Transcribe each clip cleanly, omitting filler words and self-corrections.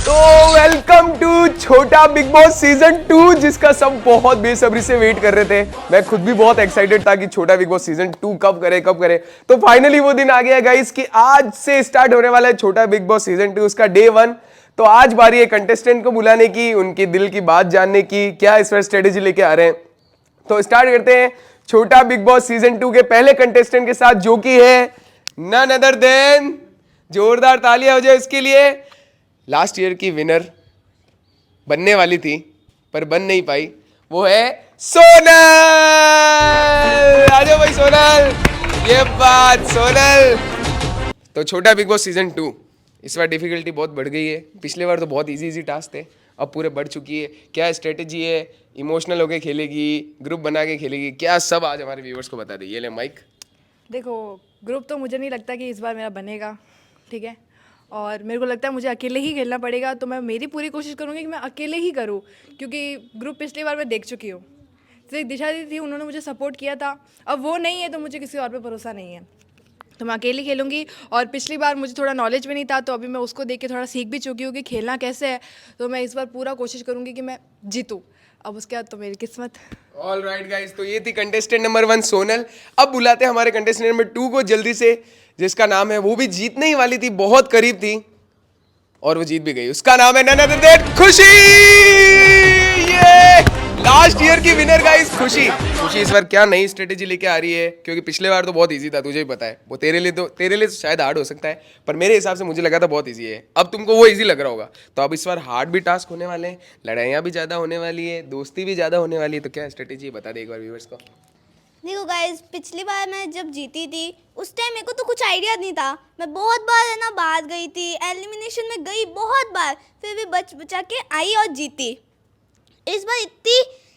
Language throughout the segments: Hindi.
तो वेलकम टू छोटा बिग बॉस सीजन 2 जिसका सब बहुत बेसब्री से वेट कर रहे थे। मैं खुद भी बहुत एक्साइटेड था कि छोटा बिग बॉस सीजन 2 कब करे। तो फाइनली वो दिन आ गया गाइस कि आज से स्टार्ट होने वाला है छोटा बिग बॉस सीजन 2 उसका डे 1। तो आज बारी है कंटेस्टेंट को बुलाने की, उनकी दिल की बात जानने की, क्या इस बार स्ट्रेटेजी लेके आ रहे हैं। तो स्टार्ट करते हैं छोटा बिग बॉस सीजन 2 के पहले कंटेस्टेंट के साथ, जो कि है नन अदर देन, जोरदार तालियां हो जाए इसके लिए, लास्ट ईयर की विनर बनने वाली थी पर बन नहीं पाई, वो है सोनल। आ जाओ भाई सोनल, ये बात सोनल। तो छोटा बिग बॉस सीजन 2 इस बार डिफिकल्टी बहुत बढ़ गई है। पिछले बार तो बहुत इजी टास्क थे, अब पूरे बढ़ चुकी है। क्या स्ट्रेटेजी है, इमोशनल होके खेलेगी, ग्रुप बना के खेलेगी, क्या सब आज हमारे व्यूअर्स को बता दे। ये ले माइक। देखो, ग्रुप तो मुझे नहीं लगता कि इस बार मेरा बनेगा, ठीक है। और मेरे को लगता है मुझे अकेले ही खेलना पड़ेगा, तो मैं मेरी पूरी कोशिश करूँगी कि मैं अकेले ही करूँ, क्योंकि ग्रुप पिछली बार मैं देख चुकी हूँ। जैसे दिशा दी थी, उन्होंने मुझे सपोर्ट किया था, अब वो नहीं है तो मुझे किसी और पे भरोसा नहीं है, तो मैं अकेली खेलूँगी। और पिछली बार मुझे थोड़ा नॉलेज भी नहीं था, तो अभी मैं उसको देख के थोड़ा सीख भी चुकी हूँ कि खेलना कैसे है। तो मैं इस बार पूरा कोशिश करूँगी कि मैं जीतूँ। अब उसके बाद तो मेरी किस्मत। ऑल राइट गाइज, तो ये थी कंटेस्टेंट नंबर 1 सोनल। अब बुलाते हैं हमारे कंटेस्टेंट नंबर 2 को जल्दी से, जिसका नाम है, वो भी जीतने ही वाली थी, बहुत करीब थी और वो जीत भी गई। उसका नाम है नन अदर देन खुशी। ये लास्ट ईयर की विनर गाइस, खुशी। खुशी इस बार क्या नई स्ट्रेटेजी लेके आ रही है, क्योंकि पिछले बार तो बहुत इजी था, तुझे भी पता है। वो तेरे लिए शायद हार्ड हो सकता है, पर मेरे हिसाब से मुझे लगा था बहुत इजी है। अब तुमको वो इजी लग रहा होगा, तो अब इस बार हार्ड भी टास्क होने वाले हैं, लड़ाइयाँ भी ज़्यादा होने वाली है, दोस्ती भी ज़्यादा होने वाली है। तो क्या स्ट्रेटेजी बता दे एक बार व्यूअर्स को। देखो गाइस, पिछली बार मैं जब जीती थी उस टाइम मेरे को तो कुछ आइडिया नहीं था। मैं बहुत बार है ना बाहर गई थी, एलिमिनेशन में गई बहुत बार, फिर भी बचा के आई और जीती। इस बार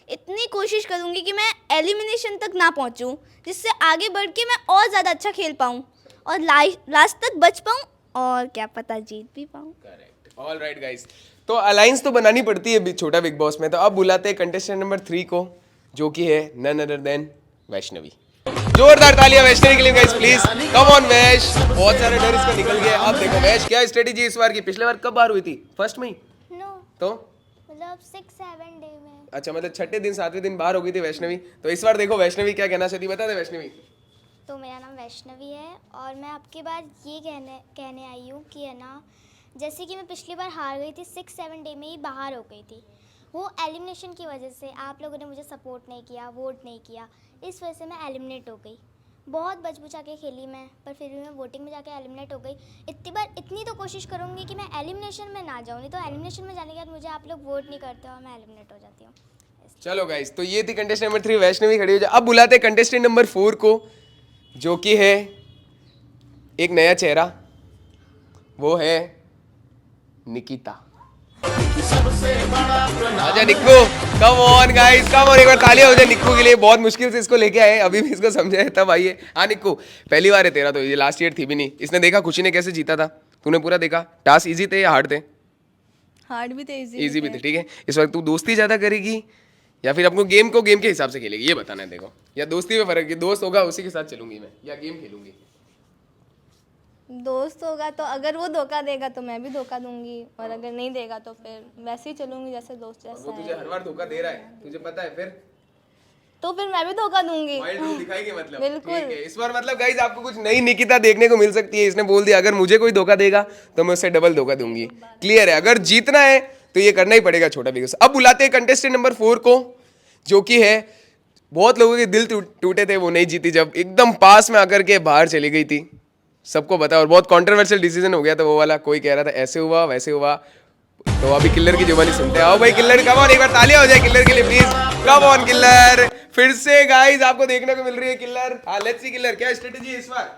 इतनी कोशिश करूँगी कि मैं एलिमिनेशन तक ना पहुँचूँ, जिससे आगे बढ़ के मैं और ज़्यादा अच्छा खेल पाऊँ और लास्ट तक बच पाऊँ, और क्या पता जीत भी पाऊँ। करेक्ट। ऑल राइट गाइस, तो अलायंस तो बनानी पड़ती है छोटा बिग बॉस में। तो अब बुलाते हैं कंटेस्टेंट नंबर 3 को, जो कि है नन अदर देन वैष्णवी। जोरदार तालियां वैष्णवी के लिए गाइस प्लीज। कम ऑन वैश, बहुत सारे डर इसका निकल गया। अब देखो वैश, क्या स्ट्रेटेजी इस बार की। पिछले बार कब बार हुई थी, फर्स्ट में ही? नो, तो मतलब 6-7 डे में। अच्छा, मतलब छठे दिन 7वें दिन बाहर हो गई थी वैष्णवी। तो इस बार देखो वैष्णवी क्या कहना चाहती, बता दे वैष्णवी। तो मेरा नाम वैष्णवी है और मैं आपके बाद ये कहने आई हूँ कि है ना, जैसे कि मैं पिछली बार हार गई थी, 6-7 डे में ही बाहर हो गई थी। वो एलिमिनेशन की वजह से आप लोगों ने मुझे सपोर्ट नहीं किया, वोट नहीं किया, इस वजह से मैं एलिमिनेट हो गई। बहुत बच-बचा के खेली मैं, पर फिर भी मैं वोटिंग में जाके एलिमिनेट हो गई। इतनी तो कोशिश करूँगी कि मैं एलिमिनेशन में ना जाऊँ, नहीं तो एलिमिनेशन में जाने के बाद मुझे आप लोग वोट नहीं करते और मैं एलिमिनेट हो जाती हूँ। चलो गाइस, तो ये थी कंटेस्टेंट नंबर 3 वैष्णवी, खड़ी हो जाए। अब बुलाते हैं कंटेस्टेंट नंबर 4 को, जो कि है एक नया चेहरा, वो है निकिता। आजा निक्कू, come on guys, come on. एक बार तालियां हो जाए निक्कू के लिए, बहुत मुश्किल से इसको लेके आए, अभी भी इसको समझाए तब आइए। हाँ निक्कू, पहली बार है तेरा, तो ये लास्ट ईयर थी भी नहीं। इसने देखा खुशी ने कैसे जीता था, तूने पूरा देखा। टास्क इजी थे या हार्ड थे? हार्ड भी थे, इजी भी थे, ठीक है। इस वक्त तू दोस्ती ज्यादा करेगी या फिर अपने गेम को गेम के हिसाब से खेलेगी, ये बताना है देखो। या दोस्ती में फर्क है, दोस्त होगा उसी के साथ चलूंगी मैं, या गेम खेलूंगी। दोस्त होगा तो अगर वो धोखा देगा तो मैं भी धोखा दूंगी, और अगर नहीं देगा तो फिर वैसे ही चलूंगी जैसे दोस्त जैसा वो तुझे हर बार धोखा दे रहा है, तुझे पता है, तो फिर मैं भी धोखा दूंगी। वाइल्ड रूल दिखाएगी मतलब। बिल्कुल। ठीक है, इस बार मतलब गाइस आपको कुछ नई निकिता देखने को मिल सकती है। इसने बोल दिया अगर मुझे कोई धोखा देगा तो मैं उससे डबल धोखा दूंगी। क्लियर है, अगर जीतना है तो ये करना ही पड़ेगा छोटा बिग बॉस। अब बुलाते हैं कंटेस्टेंट नंबर 4 को, जो कि है, बहुत लोगों के दिल टूटे थे वो नहीं जीती, जब एकदम पास में आकर के बाहर चली गई थी, सबको पता है। और बहुत कंट्रोवर्शियल डिसीजन हो गया था वो वाला, कोई कह रहा था ऐसे हुआ वैसे हुआ। तो अभी किल्लर की जुबानी सुनते हैं। आओ भाई किल्लर, कम ऑन, एक बार तालियां हो जाए किल्लर के लिए प्लीज। कम ऑन किल्लर, फिर से गाइस आपको देखने को मिल रही है किल्लर। हाँ लेट्स सी किल्लर, क्या स्ट्रेटजी है इस बार?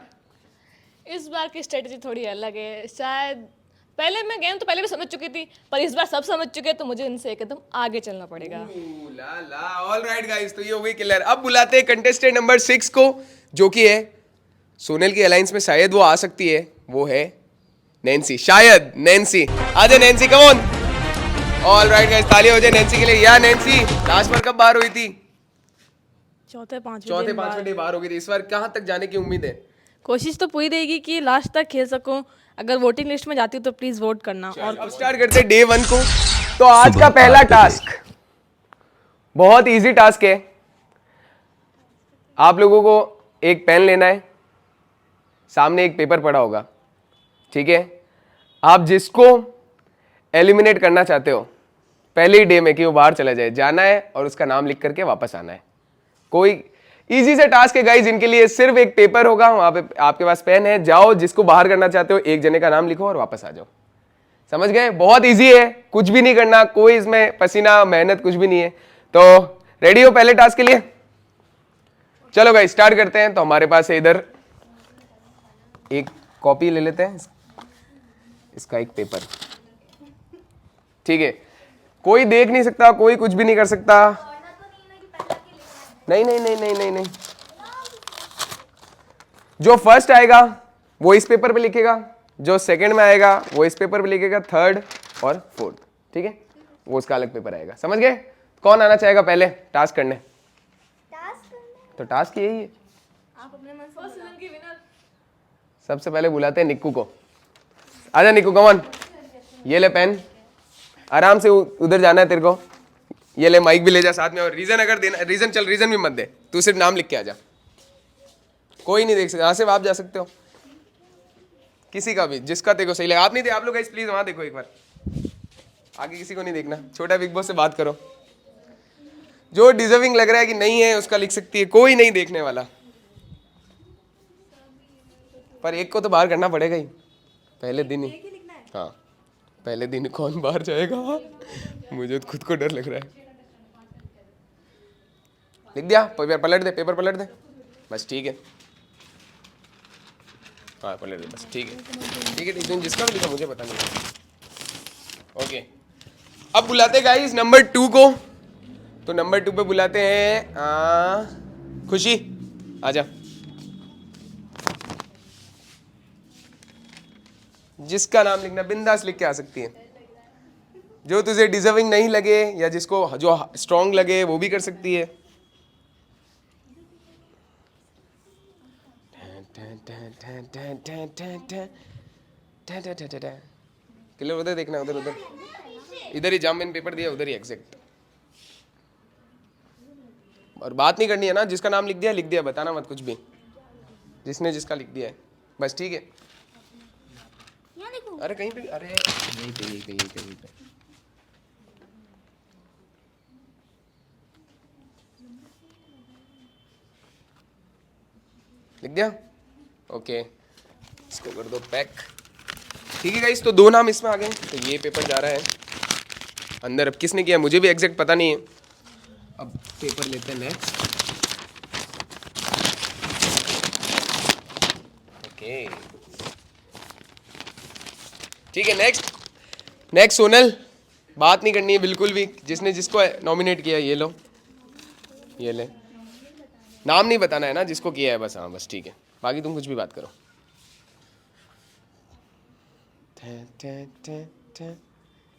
इस बार की स्ट्रेटजी थोड़ी अलग है। शायद पहले मैं गेम तो पहले भी समझ चुकी थी, पर इस बार सब समझ चुके हैं, तो मुझे इनसे एकदम आगे चलना पड़ेगा। ला ला, ऑल राइट गाइस, तो ये हो गई किल्लर। अब बुलाते हैं कंटेस्टेंट नंबर 6 को, जो कि है सोनल की अलायंस में शायद वो आ सकती है, वो है नैन्सी। शायद नैन्सी, आजा Nancy, come on. All right guys, तालियां हो जाए नैन्सी के लिए। या नैन्सी, लास्ट बार कब बाहर हुई थी? चौथे पांचवें डे बाहर हो गई थी। इस बार कहाँ तक जाने की उम्मीद है? कोशिश तो पूरी रहेगी कि लास्ट तक खेल सकूं। अगर वोटिंग लिस्ट में जाती हूँ तो प्लीज़ वोट करना। और अब स्टार्ट करते हैं डे 1 को। तो आज का पहला टास्क बहुत इजी टास्क है। आप लोगों को एक पेन लेना है, सामने एक पेपर पड़ा होगा, ठीक है। आप जिसको एलिमिनेट करना चाहते हो पहले ही डे में कि वो बाहर चला जाए, जाना है और उसका नाम लिख करके वापस आना है। कोई इजी से टास्क है गाइज, इनके लिए सिर्फ एक पेपर होगा, वहां पे आपके पास पेन है, जाओ जिसको बाहर करना चाहते हो एक जने का नाम लिखो और वापस आ जाओ। समझ गए? बहुत इजी है, कुछ भी नहीं करना, कोई इसमें पसीना मेहनत कुछ भी नहीं है। तो रेडी हो पहले टास्क के लिए? चलो गाइज स्टार्ट करते हैं। तो हमारे पास है इधर एक कॉपी ले लेते हैं, इसका एक पेपर, ठीक है। कोई देख नहीं सकता, कोई कुछ भी नहीं कर सकता। नहीं नहीं नहीं नहीं नहीं नहीं, जो फर्स्ट आएगा वो इस पेपर पे लिखेगा, जो सेकंड में आएगा वो इस पेपर पे लिखेगा, थर्ड और फोर्थ, ठीक है, वो उसका अलग पेपर आएगा। समझ गए? कौन आना चाहेगा पहले टास्क करने? तो टास्क यही है। सबसे पहले बुलाते हैं निक्कू को। आजा निक्कू, कम ऑन। ये ले पेन, आराम से उधर जाना है तेरे को। ये ले माइक भी ले जा साथ में, और रीजन अगर देना, रीजन चल, रीजन भी मत दे, तू सिर्फ नाम लिख के आ जा। कोई नहीं देख सकता, यहाँ से आप जा सकते हो, किसी का भी जिसका तेरे को सही लगे। आप नहीं दे, आप लोग गाइस प्लीज वहां देखो एक बार, आगे किसी को नहीं देखना। छोटा बिग बॉस से बात करो, जो डिजर्विंग लग रहा है कि नहीं है उसका लिख सकती है, कोई नहीं देखने वाला। पर एक को तो बाहर करना पड़ेगा ही पहले दिन ही। हाँ पहले दिन कौन बाहर जाएगा, मुझे तो खुद को डर लग रहा है। लिख दिया? पेपर पलट दे, पेपर पलट दे, बस ठीक है। हाँ पलट दे बस, ठीक है ठीक है ठीक है, जिसका भी लिखा मुझे पता नहीं। ओके, अब बुलाते गाइस नंबर 2 को। तो नंबर 2 पे बुलाते हैं खुशी, आजा। जिसका नाम लिखना बिंदास लिख के आ सकती है, जो तुझे डिजर्विंग नहीं लगे या जिसको जो स्ट्रॉन्ग लगे वो भी कर सकती है। क्लियर? उधर देखना, उधर उधर, इधर ही जम इन पेपर दिया, उधर ही एग्जैक्ट। और बात नहीं करनी है ना, जिसका नाम लिख दिया, बताना मत कुछ भी, जिसने जिसका लिख दिया है बस, ठीक है। अरे कहीं पे, अरे यहीं पे लिख दिया? ओके, इसको कर दो पैक, ठीक है गाइस। तो 2 नाम इसमें आ गए, तो ये पेपर जा रहा है अंदर। अब किसने किया मुझे भी एग्जैक्ट पता नहीं है। अब पेपर लेते हैं नेक्स्ट। ओके ठीक है, नेक्स्ट सोनल, बात नहीं करनी है बिल्कुल भी, जिसने जिसको नॉमिनेट किया ये लो, ये ले, नाम नहीं बताना है ना जिसको किया है बस। हाँ बस ठीक है, बाकी तुम कुछ भी बात करो।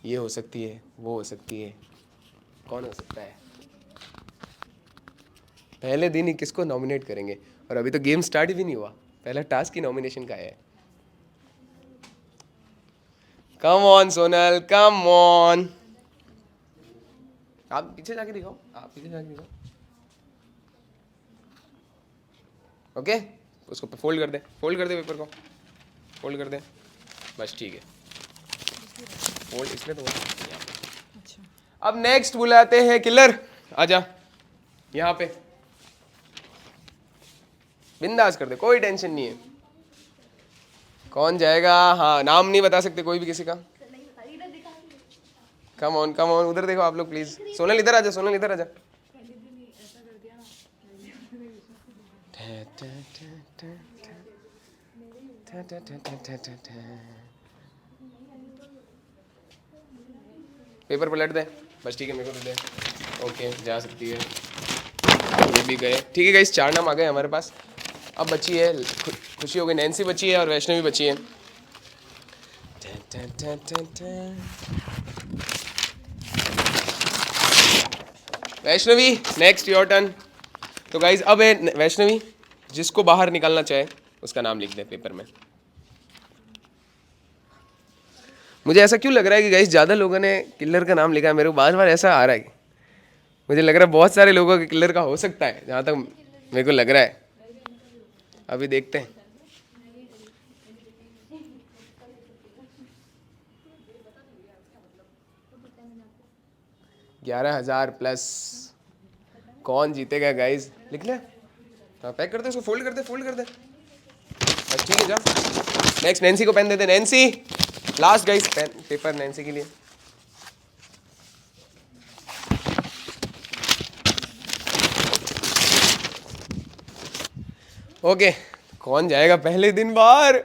ये हो सकती है, वो हो सकती है, कौन हो सकता है? पहले दिन ही किसको नॉमिनेट करेंगे, और अभी तो गेम स्टार्ट भी नहीं हुआ, पहला टास्क ही नॉमिनेशन का है। कम ऑन सोनल, कम ऑन। आप पीछे जाके दिखाओ, आप पीछे जाके दिखाओ। ओके, उसको फोल्ड कर दे, पेपर को फोल्ड कर दे, बस ठीक है, फोल्ड इसलिए तो। अब नेक्स्ट बुलाते हैं किलर, आजा यहाँ पे, बिंदास कर दे, कोई टेंशन नहीं है। कौन जाएगा? हाँ नाम नहीं बता सकते कोई भी किसी का। कम ऑन, उधर देखो आप लोग प्लीज। सोनल इधर आजा, सोनल इधर आजा। पेपर पलट दे बस, ठीक है, मेरे को दे दे। ओके जा सकती है, ये भी गए, ठीक है गाइस। 4 नाम आ गए हमारे पास। अब बची है खुशी हो गई, नैन्सी बची है और वैष्णवी बची है। Vaishnavi next your turn. तो गाइज अब है वैष्णवी, जिसको बाहर निकालना चाहे उसका नाम लिख दे पेपर में। मुझे ऐसा क्यों लग रहा है कि गाइस ज़्यादा लोगों ने किलर का नाम लिखा है, मेरे को बार बार ऐसा आ रहा है कि मुझे लग रहा है बहुत सारे लोगों के किलर का हो सकता है, जहाँ तक मेरे को लग रहा है। अभी देखते हैं। $11,000+ कौन जीतेगा गाइस? लिख ले। हाँ पैक कर दे उसको, फोल्ड कर दे। बस ठीक है जा। नेक्स्ट नैन्सी को पेन दे दे। Nancy last guys pen paper Nancy के लिए। ओके कौन जाएगा पहले दिन बाहर?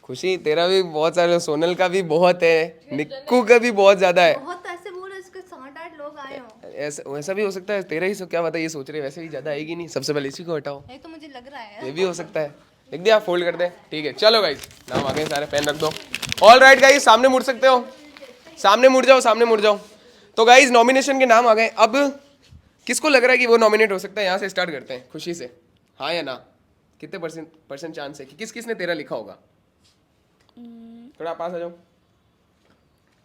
खुशी तेरा भी बहुत सारे, सोनल का भी बहुत है, निक्कू का भी बहुत ज्यादा है। बहुत ऐसे बोल रहे इसके 7-8 लोग आए हो। ऐसा वैसा भी हो सकता है, तेरा ही क्या पता ये सोच रहे वैसे ही ज्यादा आएगी नहीं। सबसे पहले इसी को हटाओ, ये तो मुझे लग रहा है। ये भी हो सकता है। लिख दिया, फोल्ड कर दे। ठीक है चलो गाइस नाम आ गए सारे, पेन रख दो। ऑल राइट गाइस सामने मुड़ सकते हो, सामने मुड़ जाओ। तो गाइस नॉमिनेशन के नाम आ गए। अब किसको लग रहा है कि वो नॉमिनेट हो सकता है? यहाँ से स्टार्ट करते हैं खुशी से, हाँ या ना? कितने परसेंट चांस है कि किसने तेरा लिखा होगा? थोड़ा पास आ जाओ।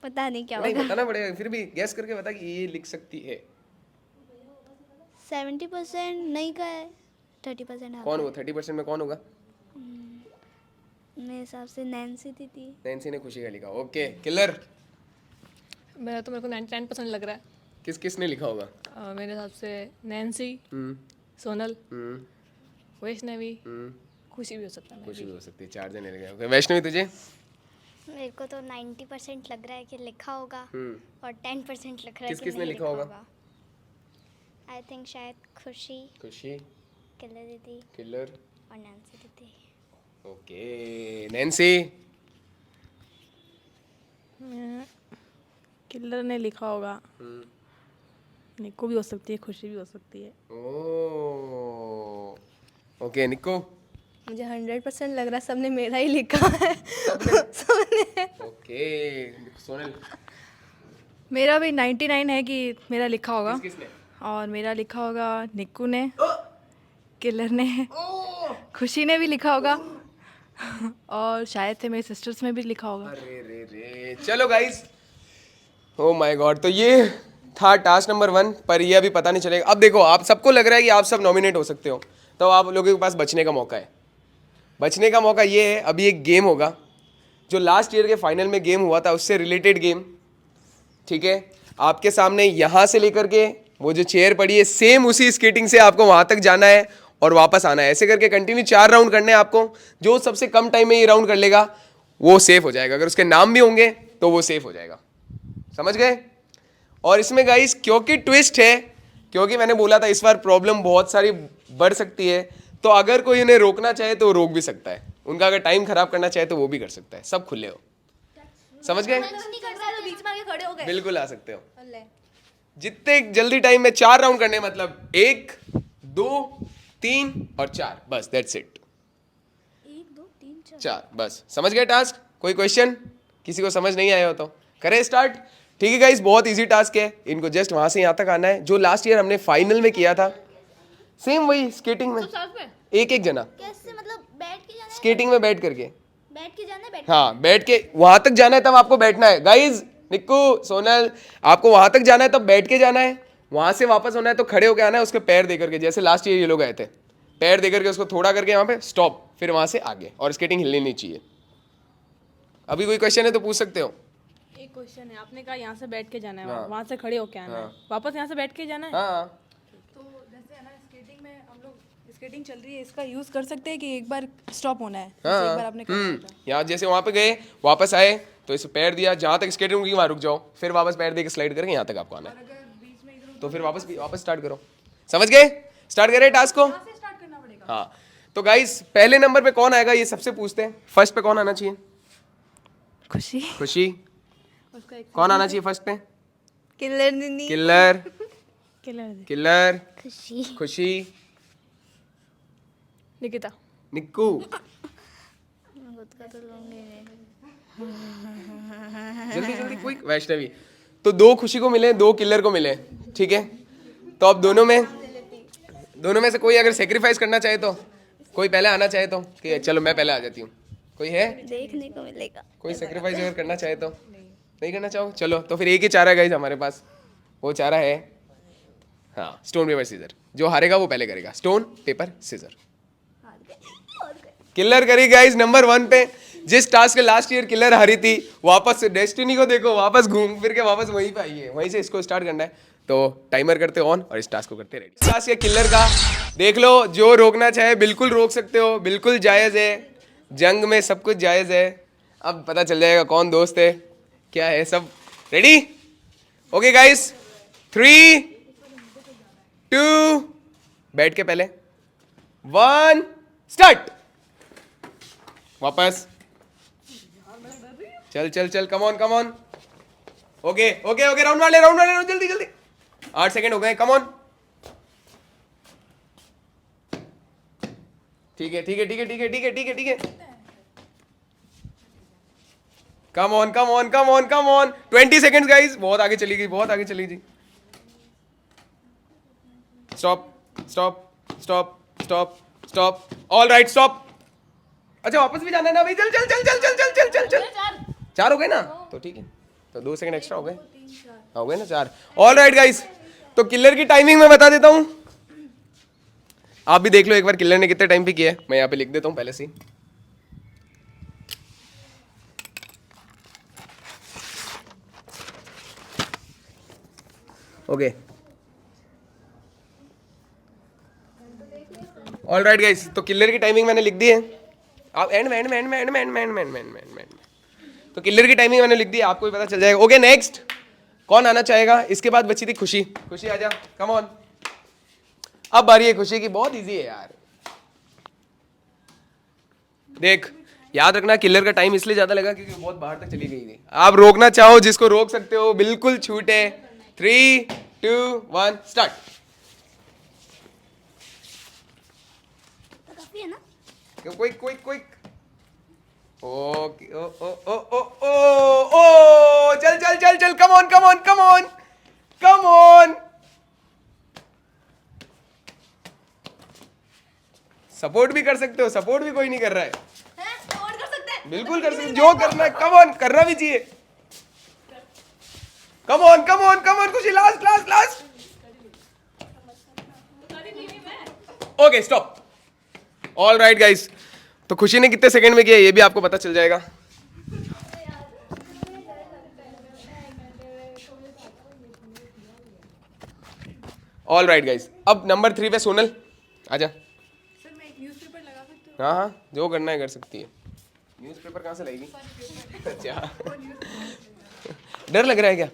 पता नहीं क्या नहीं होगा। बताना पड़ेगा, फिर भी गैस करके बता कि ये लिख सकती है। 70% नहीं का है, 30% हाँ। कौन वो 30% में कौन होगा? मेरे हिसाब से नैन्सी दीदी। नैन्सी ने खुशी का लिखा। ओके किलर मेरे को 99% लग रहा है। किसने लिखा होगा? मेरे हिसाब से नैन्सी, सोनल, वैष्णवी, खुशी भी हो सकता है। खुशी भी हो सकती है, 4 जने लगे। ओके वैष्णवी तुझे? मेरे को तो 90% लग रहा है कि लिखा होगा और 10% लग रहा है कि किसने नहीं लिखा होगा? आई थिंक शायद खुशी, किलर दीदी किलर और नैन्सी दीदी। ओके नैन्सी किलर ने लिखा होगा। निक्को भी हो सकती है, खुशी भी हो सकती है। ओके निक्को? मुझे 100% लग रहा है सबने मेरा ही लिखा है। सबने। ओके सोनल? मेरा भी 99 है कि मेरा लिखा होगा। किसने? और मेरा लिखा होगा निक्कू ने, किलर ने, खुशी ने भी लिखा होगा और शायद से मेरे सिस्टर्स में भी लिखा होगा। अरे रे चलो गाइस, ओ माय गॉड, तो ये था टास्क नंबर 1, पर ये अभी पता नहीं चलेगा। अब देखो आप सबको लग रहा है कि आप सब नॉमिनेट हो सकते हो, तो आप लोगों के पास बचने का मौका है। बचने का मौका ये है, अभी एक गेम होगा जो लास्ट ईयर के फाइनल में गेम हुआ था, उससे रिलेटेड गेम। ठीक है, आपके सामने यहाँ से लेकर के वो जो चेयर पड़ी है, सेम उसी स्केटिंग से आपको वहाँ तक जाना है और वापस आना है। ऐसे करके कंटिन्यू 4 राउंड करने हैं आपको। जो सबसे कम टाइम में ये राउंड कर लेगा वो सेफ हो जाएगा। अगर उसके नाम भी होंगे तो वो सेफ हो जाएगा। समझ गए? और इसमें गाइस क्योंकि ट्विस्ट है, क्योंकि मैंने बोला था इस बार प्रॉब्लम बहुत सारी बढ़ सकती है, तो अगर कोई उन्हें रोकना चाहे तो रोक भी सकता है। उनका अगर टाइम खराब करना चाहे तो वो भी कर सकता है। सब खुले हो, समझ गए? बीच में आके खड़े हो गए। बिल्कुल आ सकते हो। जितने जल्दी टाइम में 4 राउंड करने, मतलब 1 2 3 और 4, बस दैट्स इट। 1 2 3 4 बस। समझ गए टास्क? कोई क्वेश्चन किसी को समझ नहीं आया हो तो करें स्टार्ट। ठीक है गाइस, बहुत इजी टास्क है। इनको जस्ट वहां से यहाँ तक आना है, जो लास्ट ईयर हमने फाइनल में किया था। सेम वही स्केटिंग में एक जना कैसे, मतलब बैठ के जाना है? स्केटिंग में बैठ करके, बैठ के जाना है? बैठ हाँ बैठ के वहां तक जाना है, तब आपको बैठना है। गाइज निक्कू सोनल, आपको वहां तक जाना है तब बैठ के जाना है। वहां से वापस होना है तो खड़े होकर आना है, उसके पैर दे करके, जैसे लास्ट ईयर ये लोग आए थे, पैर दे करके उसको थोड़ा करके वहां पे स्टॉप, फिर वहां से आगे, और स्केटिंग हिलनी नहीं चाहिए। अभी कोई क्वेश्चन है तो पूछ सकते हो। एक क्वेश्चन है, आपने कहा यहाँ से बैठ के जाना है, हाँ। वहाँ से खड़े होके आना है, वापस यहाँ से बैठ के जाना है। हाँ तो जैसे है ना, स्केटिंग में हम लोग, स्केटिंग चल रही है, इसका यूज कर सकते हैं कि एक बार स्टॉप होना है, जैसे एक बार आपने कर लिया था। यहाँ जैसे वहां पे गए, वापस आए तो इस पैर दिया, जहां तक स्केटिंग होगी वहां रुक जाओ, फिर वापस पैर दे के स्लाइड करके यहाँ तक आपको आना है, तो फिर वापस स्टार्ट करो। समझ गए? स्टार्ट करें टास्क को? स्टार्ट करना पड़ेगा। हाँ तो गाइस पहले नंबर पे कौन आएगा ये सबसे पूछते हैं। फर्स्ट पे कौन आना चाहिए? खुशी। खुशी। कौन आना चाहिए फर्स्ट पे? किलर दीदी। किलर। Killer killer. खुशी। खुशी। निकिता। निक्कू। खुद का तो लूंगी जल्दी जल्दी क्विक। वैष्णवी। तो 2 खुशी को मिले, 2 किलर को मिले। ठीक है, तो अब दोनों में से कोई अगर सेक्रीफाइस करना चाहे तो कोई पहले आना चाहे तो कि चलो मैं पहले आ जाती हूँ, कोई है? देखने को मिलेगा। कोई सेक्रीफाइस अगर करना चाहे तो? नहीं करना चाहो? चलो तो फिर एक ही चारा है गाइस हमारे पास, वो चारा है हाँ स्टोन पेपर सीजर। जो हारेगा वो पहले करेगा स्टोन पेपर सीजर। किलर करी गाइस नंबर 1 पे। जिस टास्क के लास्ट ईयर किलर हारी थी, वापस से डेस्टिनी को देखो, वापस घूम फिर के वापस वहीं पे आई है, वहीं से इसको स्टार्ट करना है। तो टाइमर करते ऑन और इस टास्क को करते रेडी। टास्क है किलर का, देख लो जो रोकना चाहे बिल्कुल रोक सकते हो, बिल्कुल जायज़ है, जंग में सब कुछ जायज़ है। अब पता चल जाएगा कौन दोस्त है क्या है सब। रेडी? ओके गाइस 3 2 बैठ के पहले 1 स्टार्ट। वापस चल चल चल कम on come on. Okay okay okay round वाले जल्दी जल्दी 8 सेकंड हो गए कम ऑन। ठीक है ठीक है ठीक है ठीक है ठीक है ठीक है ठीक है कम on come on come on come on 20 seconds guys. बहुत आगे चली गई बहुत आगे चली गई। Stop stop stop stop stop all right stop. अच्छा वापस भी जाना है ना भाई, चल चल चल चल चल चल चल चल चल 4 हो गए ना तो ठीक है, तो 2 सेकंड एक्स्ट्रा हो गए, हो गए ना 4। ऑल राइट गाइस, तो किलर की टाइमिंग मैं बता देता हूं, आप भी देख लो एक बार किलर ने कितने टाइम पे किया है। मैं यहाँ पे लिख देता हूं पहले से। ओके ऑल राइट गाइस, तो किलर की टाइमिंग मैंने लिख दी है। आप एंड में तो किलर की टाइमिंग मैंने लिख दी है, आपको भी पता चल जाएगा। ओके नेक्स्ट कौन आना चाहेगा? इसके बाद बची थी खुशी। खुशी आजा कम ऑन। अब बारी है खुशी की, बहुत इजी है यार। देख याद रखना किलर का टाइम इसलिए ज्यादा लगा क्योंकि बहुत बाहर तक चली गई थी। आप रोकना चाहो जिसको रोक सकते हो, बिल्कुल छूट है। 3 2 1 स्टार्ट। काफी है ना? Quick quick quick. ओके ओ ओ ओ ओ ओ ओ चल चल चल चल कम on come on come on come on. Support भी कर सकते हो, सपोर्ट भी कोई नहीं कर रहा है। सपोर्ट कर सकते हैं। बिल्कुल कर सकते, जो करना है कम ऑन, करना भी चाहिए। Come on come on come on Khushi, last last last. Okay stop. All right guys, तो खुशी ने कितने सेकंड में किया ये भी आपको पता चल जाएगा। ऑल राइट गाइस, अब नंबर 3 पे सोनल आजा। सर मैं एक न्यूज़पेपर लगा सकती हूँ? हाँ हाँ जो करना है कर सकती है। न्यूज़पेपर कहाँ से लाएगी? अच्छा डर लग रहा है क्या?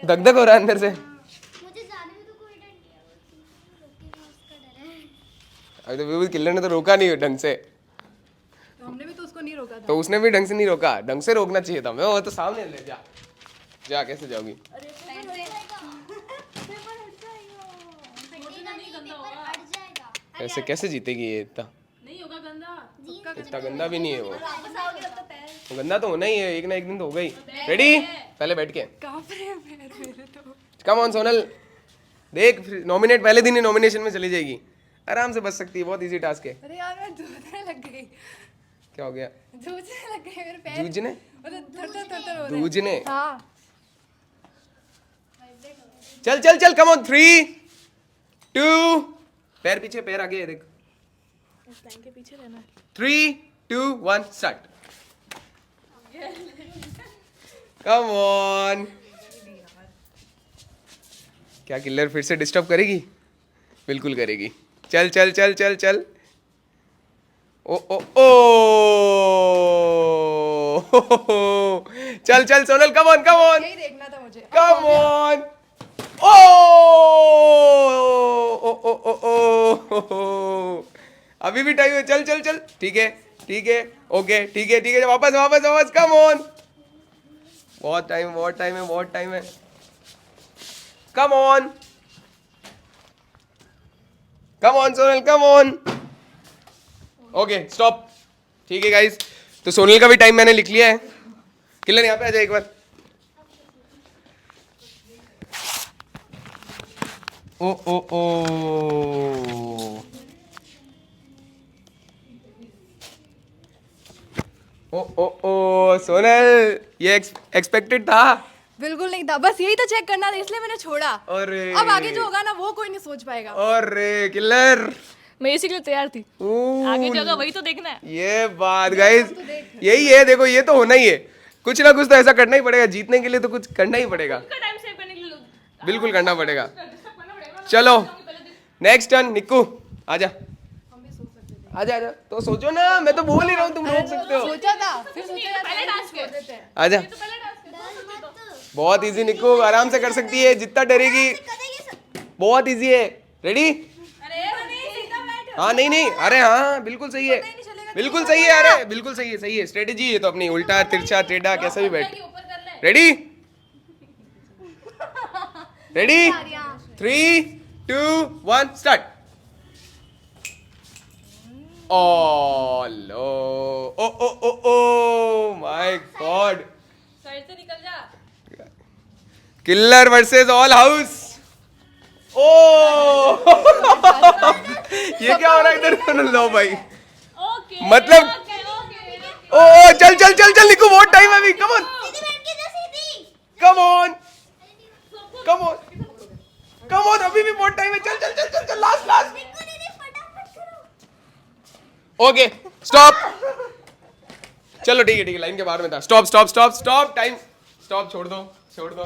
धक धक हो रहा है अंदर से? मुझे जाने में तो कोई डर नहीं है, रोकेगा उसका डर है। अभी तो बिल्कुल किलर ने तो रोका नहीं ढंग से, तो हमने भी तो उसको नहीं रोका था। तो उसने भी ढंग से नहीं रोका। ढंग से रोकना चाहिए था। मैं वो तो सामने ले जा जा कैसे जाओगी? ऐसे कैसे जीतेगी ये? इतना नहीं होगा गंदा। इतना गंदा भी नहीं है वो। वापस आओगे तब तो पैर। वो गंदा तो होना ही है, एक ना एक दिन तो होगा ही। रेडी? पहले बैठ के कांप रहे हैं पैर मेरे तो। कम ऑन सोनल। देख नॉमिनेट पहले दिन ही नॉमिनेशन में चली जाएगी, आराम से बच सकती है। बहुत इजी टास्क है। अरे यार मैं जूझने लग गई, क्या हो गया? जूझने लग गए मेरे पैर। जूझने मतलब थर-थर हो रहे हैं। जूझने हाँ चल चल चल कम ऑन 3 2 पैर पीछे पैर आगे है देख। इस लाइन के पीछे रहना है। 3 2 1 स्टार्ट। Come on. क्या किलर फिर से डिस्टर्ब करेगी? बिल्कुल करेगी। चल चल चल चल चल। ओ ओ ओ चल चल सोनल कम ऑन कम ऑन यही देखना था मुझे। कम on. Oh oh oh oh ओ अभी भी टाइम है। चल चल चल ठीक है ओके ठीक है वापस वापस वापस कम ऑन। बहुत टाइम है बहुत टाइम है। कम on Sonal come on. Okay stop. ठीक है गाइस, तो सोनल का भी टाइम मैंने लिख लिया है। किलर यहाँ पे आ जाए एक बार। ओ ओ ओ ओ ओ ओ सोनल, ये एक्सपेक्टेड था। बिल्कुल नहीं था, बस यही तो चेक करना था, इसलिए मैंने छोड़ा। अरे अब आगे जो होगा ना वो कोई नहीं सोच पाएगा। अरे किलर, मैं इसी के लिए तैयार थी, आगे जो होगा वही तो देखना है। ये बात गाइस, यही है, देखो ये तो होना ही है, कुछ ना कुछ तो ऐसा करना ही पड़ेगा, जीतने के लिए तो कुछ करना ही पड़ेगा, टाइम सेव करने के लिए बिल्कुल करना पड़ेगा। चलो नेक्स्ट टर्न, निक्कू आजा आजा आजा, तो सोचो ना, मैं तो बोल ही रहा हूँ, तुम रोक सकते हो। सोचा था, फिर सोचा पहले टास्क है, आजा, बहुत इजी निक्कू, आराम से कर सकती है, जितना डरेगी बहुत इजी है। रेडी? हाँ नहीं नहीं, अरे हाँ बिल्कुल सही है, बिल्कुल सही है, अरे बिल्कुल सही है, सही है, स्ट्रेटेजी है तो अपनी, उल्टा तिरछा टेढ़ा कैसा भी बैठ। Ready? Ready? 3 2 1 start. Oh no! Oh oh oh oh! My God! Side से निकल जा। Killer versus all house. ओ ये क्या हो रहा है इधर? सुन लो भाई, ओके मतलब ओ चल चल चल चल निकू, बहुत टाइम है अभी, कम on come on come on come on, अभी भी बहुत टाइम है, चल चल चल चल चल, लास्ट लास्ट। ओके स्टॉप, चलो ठीक है, लाइन के बाहर में था, stop stop stop stop, time stop, छोड़ दो छोड़ दो।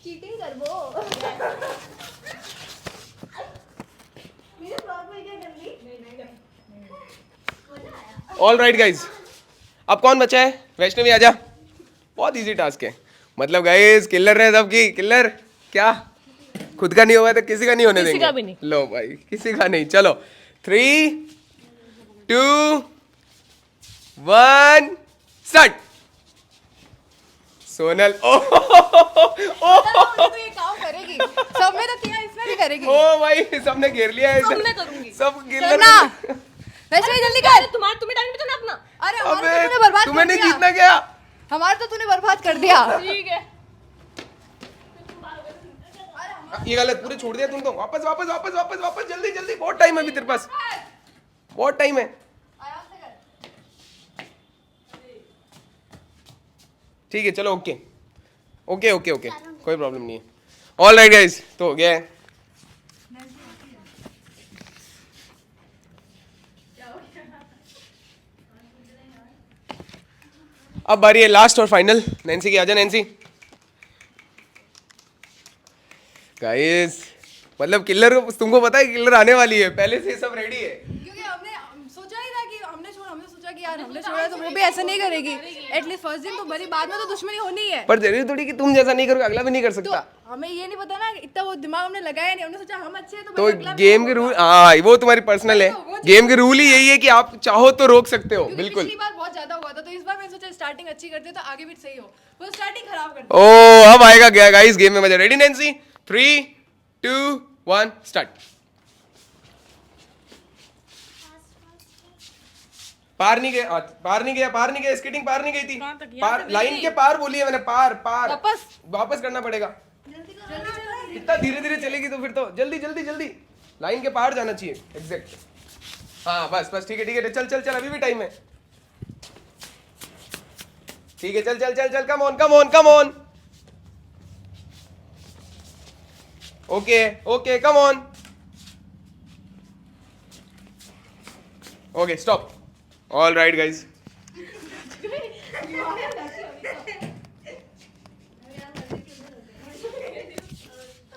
चीटिंग कर वो। ऑल राइट गाइज, अब कौन बचा है? वैष्णवी आजा, बहुत इजी टास्क है, मतलब गाइज किलर ने सबकी, किलर क्या खुद का नहीं होगा तो किसी का नहीं होने किसी देंगे, का भी नहीं। लो भाई किसी का नहीं। चलो 3 2 1 स्टार्ट। सोनल ओ तो ये काम करेगी, सब में तो किया, इसमें भी करेगी। ओ भाई सबने घेर लिया है, सब मैं करूंगी। सब किलर चलना, वैसे जल्दी कर। तुम्हें टाइम भी तो ना अपना। अरे हमारा तो अबे तूने बर्बाद तुम्हें कर नहीं दिया, जीतना क्या? हमारा तो तूने बर्बाद कर दिया। ठीक है, ये गलत, पूरे छोड़ दिया तुम तो, वापस वापस वापस वापस वापस, जल्दी जल्दी, बहुत टाइम है अभी तेरे पास, बहुत टाइम है। ठीक है चलो, ओके ओके ओके ओके, कोई प्रॉब्लम नहीं है। ऑल राइट गाइस, तो हो गया है। अब बारी है लास्ट और फाइनल, नैन्सी की, आजा नैन्सी। गाइस मतलब किलर, तुमको पता है किलर आने वाली है, पहले से सब रेडी है। क्योंकि हमने सोचा ही था कि हमने सोचा कि यार हमने छोड़ा तो वो भी ऐसा नहीं करेगी, एटलीस्ट फर्स्ट दिन तो भरी, बाद में तो दुश्मनी होनी है। पर जरूरी थोड़ी कि तुम जैसा नहीं करोगे अगला भी नहीं कर तो सकता। हमें ये नहीं पता ना, इतना वो दिमाग हमने लगाया नहीं, हमने सोचा हम अच्छे हैं तो तो भाई अगला भी गेम के होगा। रूल, हाँ वो तुम्हारी पर्सनल है, वो चीज़ गेम के रूल ही यही है कि आप चाहो तो रोक सकते हो, क्योंकि बिल्कुल। पिछली बार बहुत ज्यादा हुआ था, तो इस बार मैंने सोचा स्टार्टिंग अच्छी करते तो आगे भी सही हो, वो स्टार्टिंग खराब कर दी। ओ अब आएगा क्या गाइस गेम में मजा। Ready Nancy? 3 2 1 स्टार्ट। पार नहीं गया, पार नहीं गया, पार नहीं गया, स्केटिंग पार नहीं गई थी, पार लाइन के पार बोली है मैंने, पार पार, वापस करना पड़ेगा। इतना धीरे धीरे चलेगी तो फिर तो जल्दी जल्दी जल्दी लाइन के पार जाना चाहिए, एग्जैक्ट। हाँ बस बस, ठीक है चल चल चल, अभी भी टाइम है, ठीक है चल चल चल चल, कम on come on come on, okay okay come on, okay stop. All right guys,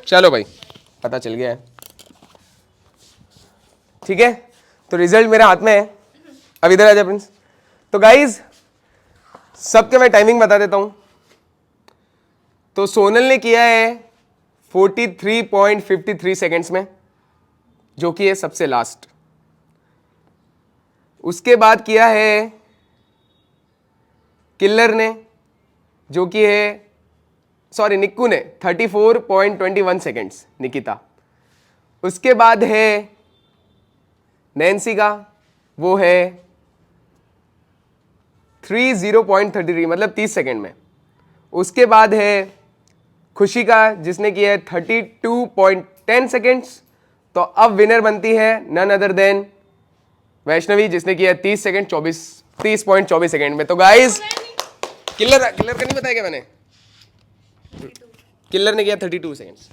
चलो भाई पता चल गया है, ठीक है तो रिजल्ट मेरे हाथ में है। अब इधर आ जा प्रिंस। तो गाइज सबके मैं टाइमिंग बता देता हूं। तो सोनल ने किया है 43.53 सेकेंड्स में, जो कि है सबसे लास्ट। उसके बाद किया है किलर ने, जो कि है सॉरी निक्कू ने 34.21 सेकेंड्स, निकिता। उसके बाद है नैन्सी का, वो है 30.33 मतलब 30 सेकेंड में। उसके बाद है खुशी का, जिसने किया है 32.10 सेकेंड्स। तो अब विनर बनती है नन अदर देन वैष्णवी, जिसने किया 30 सेकेंड 24 30.24 सेकेंड में। तो गाइज किलर का नहीं बताया क्या मैंने? किलर ने किया 32 सेकेंड्स।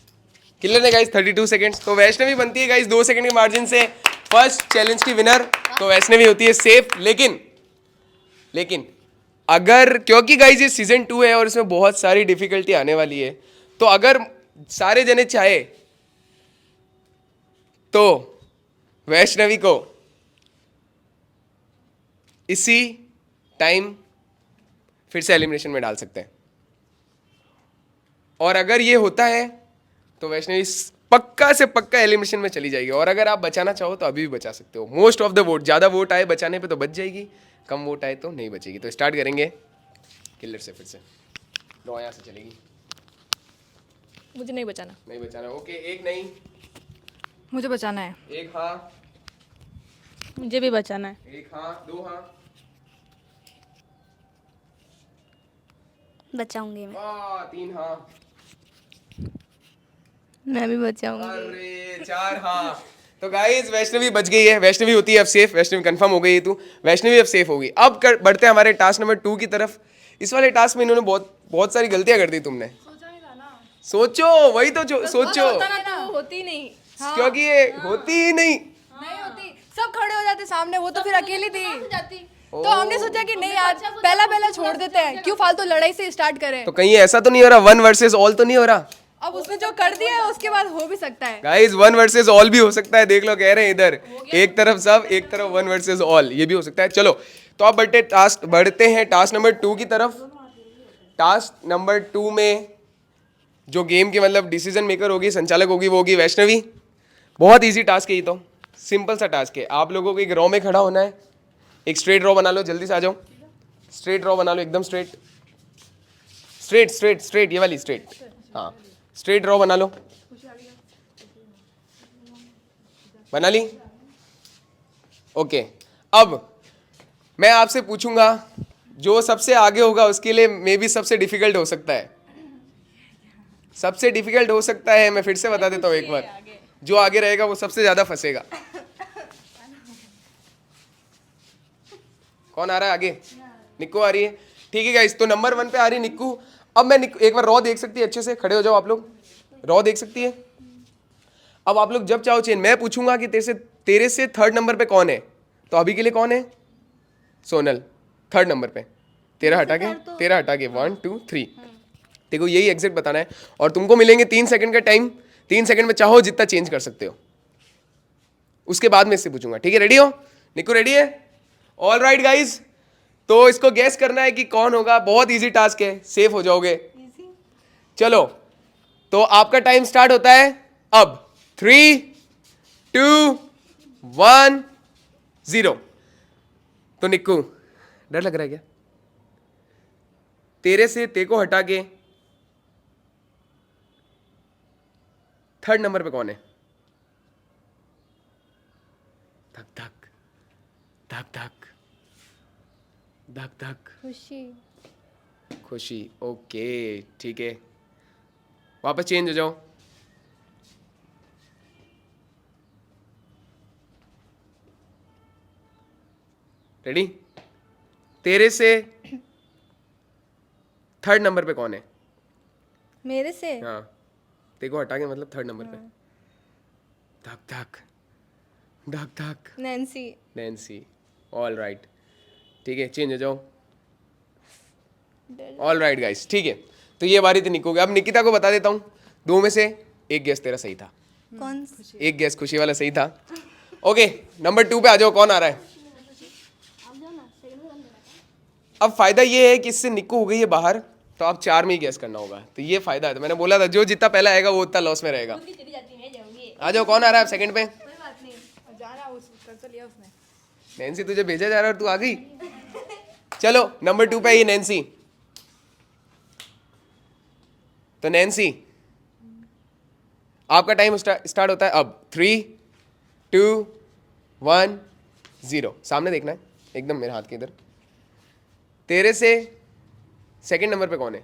किलर ने गाइज 32 सेकेंड्स। तो वैष्णवी बनती है गाइज 2 सेकंड के मार्जिन से फर्स्ट चैलेंज की विनर। तो वैष्णवी होती है सेफ। लेकिन अगर, क्योंकि गाइज ये सीजन 2 है और इसमें बहुत सारी डिफिकल्टी आने वाली है, तो अगर सारे जने चाहे तो वैष्णवी को इसी टाइम फिर से एलिमिनेशन में डाल सकते हैं। और अगर ये होता है तो वैष्णवी पक्का से पक्का एलिमिनेशन में चली जाएगी। और अगर आप बचाना चाहो तो अभी भी बचा सकते हो। मोस्ट ऑफ द वोट, ज़्यादा वोट आए बचाने पे तो बच जाएगी, कम वोट आए तो नहीं बचेगी। तो स्टार्ट करेंगे किलर से फिर से। ड्रॉ यहाँ से चलेगी। मुझे नहीं बचाना। नहीं बचाना, ओके। एक नहीं, मुझे बचाना है। एक हाँ, मुझे भी बचाना है। एक हाँ, दो हाँ, बचाऊंगी मैं। तीन हाँ, मैं भी बचाऊंगी। अरे 4 हाँ। तो गाइस वैष्णवी बच गई है। वैष्णवी होती है अब सेफ। वैष्णवी कंफर्म हो गई है, तू वैष्णवी अब सेफ होगी। अब बढ़ते हैं हमारे टास्क नंबर 2 की तरफ। इस वाले टास्क में इन्होंने बहुत सारी गलतियां कर दी तुमने। सोचो, वही तो सोचो, होती नहीं। क्योंकि ये होती ही नहीं। नहीं होती, सब खड़े हो जाते सामने, वो तो फिर अकेली थी। तो हमने सोचा कि नहीं यार, पहला छोड़ देते हैं, क्यों फालतू लड़ाई से स्टार्ट करें। तो कहीं ऐसा तो नहीं हो रहा 1 वर्सेस ऑल तो नहीं हो रहा? अब उसने जो कर दिया है उसके बाद हो भी सकता है। गाइस 1 वर्सेस ऑल भी हो सकता है। देख लो, कह रहे हैं इधर एक तरफ सब, एक तरफ 1 वर्सेस ऑल, ये भी हो सकता है। चलो तो अब बढ़ते हैं टास्क नंबर 2 की तरफ। टास्क नंबर 2 में जो गेम की मतलब डिसीजन मेकर होगी, संचालक होगी, वो होगी वैष्णवी। बहुत इजी टास्क है ये, तो सिंपल सा टास्क है। आप लोगों को एक रॉ में खड़ा होना है। एक स्ट्रेट रॉ बना लो, जल्दी से आ जाओ। स्ट्रेट रॉ बना लो, एकदम स्ट्रेट, ये वाली स्ट्रेट। हाँ, स्ट्रेट रॉ बना लो। बना ली? ओके। अब मैं आपसे पूछूंगा, जो सबसे आगे होगा उसके लिए मे बी सबसे डिफिकल्ट हो सकता है। सबसे डिफिकल्ट हो सकता है, मैं फिर से बता देता हूँ एक बार। जो आगे रहेगा वो सबसे ज्यादा फंसेगा। कौन आ रहा है आगे? निक्कू आ रही है। ठीक है गाइस, तो नंबर 1 पे आ रही है निक्कू। अब मैं एक बार रॉ देख सकती है, अच्छे से खड़े हो जाओ आप लोग। रॉ देख सकती है। अब आप लोग जब चाहो चेंज, मैं पूछूंगा कि तेरे से 3rd नंबर पे कौन है, तो अभी के लिए कौन है? सोनल 3rd नंबर पे। तेरा हटा के 1 2 3। देखो यही एग्जैक्ट बताना है। और तुमको मिलेंगे 3 सेकंड का टाइम। 3 सेकंड में चाहो जितना चेंज कर सकते हो। उसके बाद में इससे पूछूंगा, ठीक है? रेडी हो? निक्कू रेडी है? ऑल राइट गाइज, तो इसको गैस करना है कि कौन होगा। बहुत इजी टास्क है, सेफ हो जाओगे। चलो तो आपका टाइम स्टार्ट होता है अब। 3 2 1 0। तो निक्कू, डर लग रहा है क्या? तेरे को हटा के 3rd नंबर पे कौन है? धक धक धक धक धक धक। खुशी। ओके ठीक है, वापस चेंज हो जाओ। रेडी? तेरे से 3rd नंबर पे कौन है? मेरे से हाँ, तेरे को हटा के मतलब 3rd नंबर पे। धक धक धक धक। नैन्सी। ऑल राइट, ठीक है, चेंज हो जाओ। ऑल राइट गाइस, ठीक है। तो ये बारी थी निक्को की। अब निकिता को बता देता हूँ, 2 में से एक गैस तेरा सही था। कौन? एक गैस खुशी वाला सही था। ओके, नंबर 2 पे आ जाओ। कौन आ रहा है? अब फायदा ये है कि इससे निक्को हो गई है बाहर, तो आप 4 में ही गैस करना होगा। तो ये फायदा है। तो मैंने बोला था जो जितना पहला आएगा वो उतना लॉस में रहेगा। आ जाओ, कौन आ रहा है सेकंड पे? नैन्सी, तुझे भेजा जा रहा है और तू आ गई। चलो नंबर 2 पे ये नैन्सी। तो नैन्सी, आपका टाइम स्टार्ट होता है अब। 3 2 1 0। सामने देखना है, एकदम मेरे हाथ के इधर। तेरे से 2nd नंबर पे कौन है?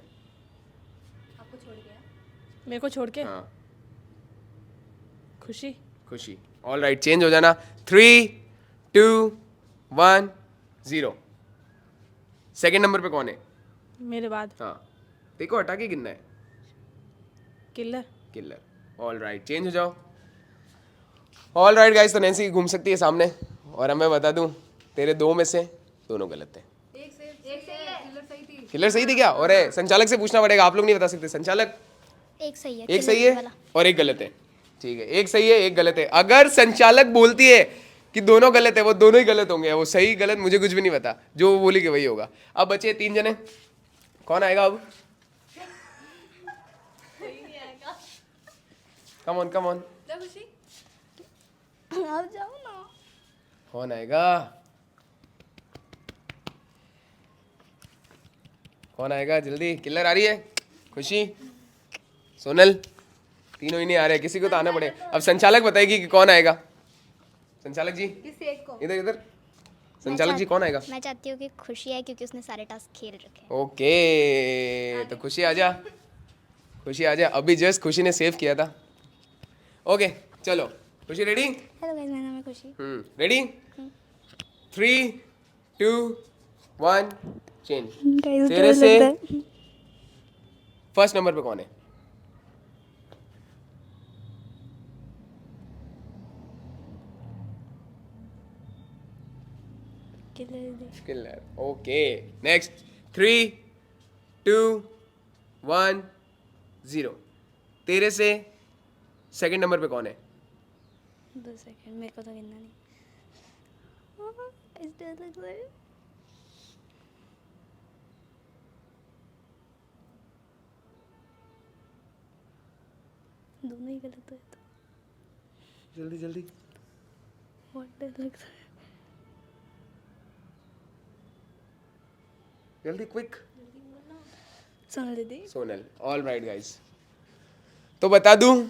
मेरे को छोड़ के? हाँ, खुशी। ऑल राइट, चेंज हो जाना। 3 2 1 0। सेकंड नंबर पे कौन है? मेरे बाद हाँ, देखो हटा के गिनना है। Killer. Killer. All right, change हो जाओ। ऑल राइट गाइस, तो नैन्सी घूम सकती है सामने। और अब मैं बता दूं, तेरे दो में से दोनों गलत थे। किलर सही थी क्या? और संचालक से पूछना पड़ेगा, आप लोग नहीं बता सकते। संचालक, एक सही है, एक सही किलर है वाला। और एक गलत है। ठीक है, एक सही है एक गलत है। अगर संचालक बोलती है कि दोनों गलत है, वो दोनों ही गलत होंगे। वो सही गलत मुझे कुछ भी नहीं पता, जो वो बोलेगी वही होगा। अब बचे 3 जने, कौन आएगा अब? कम ऑन कम ऑन, आप जाओ ना। कौन आएगा? कौन आएगा जल्दी? किलर आ रही है, खुशी, सोनल, तीनों ही नहीं आ रहे। किसी को तो आना पड़े। अब संचालक बताएगी कि कौन आएगा। संचालक जी, इधर इधर। संचालक जी, कौन आएगा? मैं चाहती हूँ कि खुशी आए क्योंकि उसने सारे टास्क खेल रखे हैं। ओके, तो खुशी आ जा, खुशी आ जा। अभी जस्ट खुशी ने सेव किया था। ओके चलो, खुशी रेडी? हेलो गाइस, मेरा नाम है खुशी। रेडी? 3 2 1 चेंज। तेरे से फर्स्ट नंबर पे कौन है? किलर। Okay, next. 3 2 1 0। तेरे से सेकंड नंबर पे कौन है? 2 सेकंड, मेरे को तो गिनना नहीं। इस डर लग रहा है। दोनों ही गलत है तो जल्दी जल्दी। बहुत डर लग रहा है। जल्दी क्विक। सोनल दीदी। सोनल। ऑल राइट गाइस, तो बता दूं,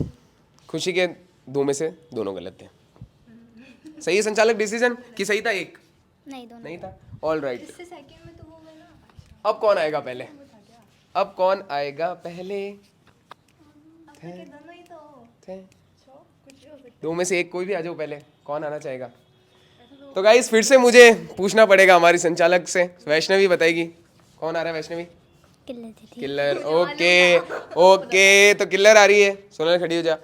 खुशी के 2 में से दोनों गलत थे। सही है संचालक डिसीजन कि सही था एक? नहीं, दोनों नहीं था। ऑल राइट, अब कौन आएगा पहले? अब कौन आएगा पहले? थे। 2 में से एक कोई भी आ जाओ पहले, कौन आना चाहेगा? तो गाइस फिर से मुझे पूछना पड़ेगा हमारी संचालक से। वैष्णवी बताएगी कौन आ रहा है। वैष्णवी? किलर दीदी। किलर। ओके ओके, तो किलर आ रही है। सोनल खड़ी हो जा।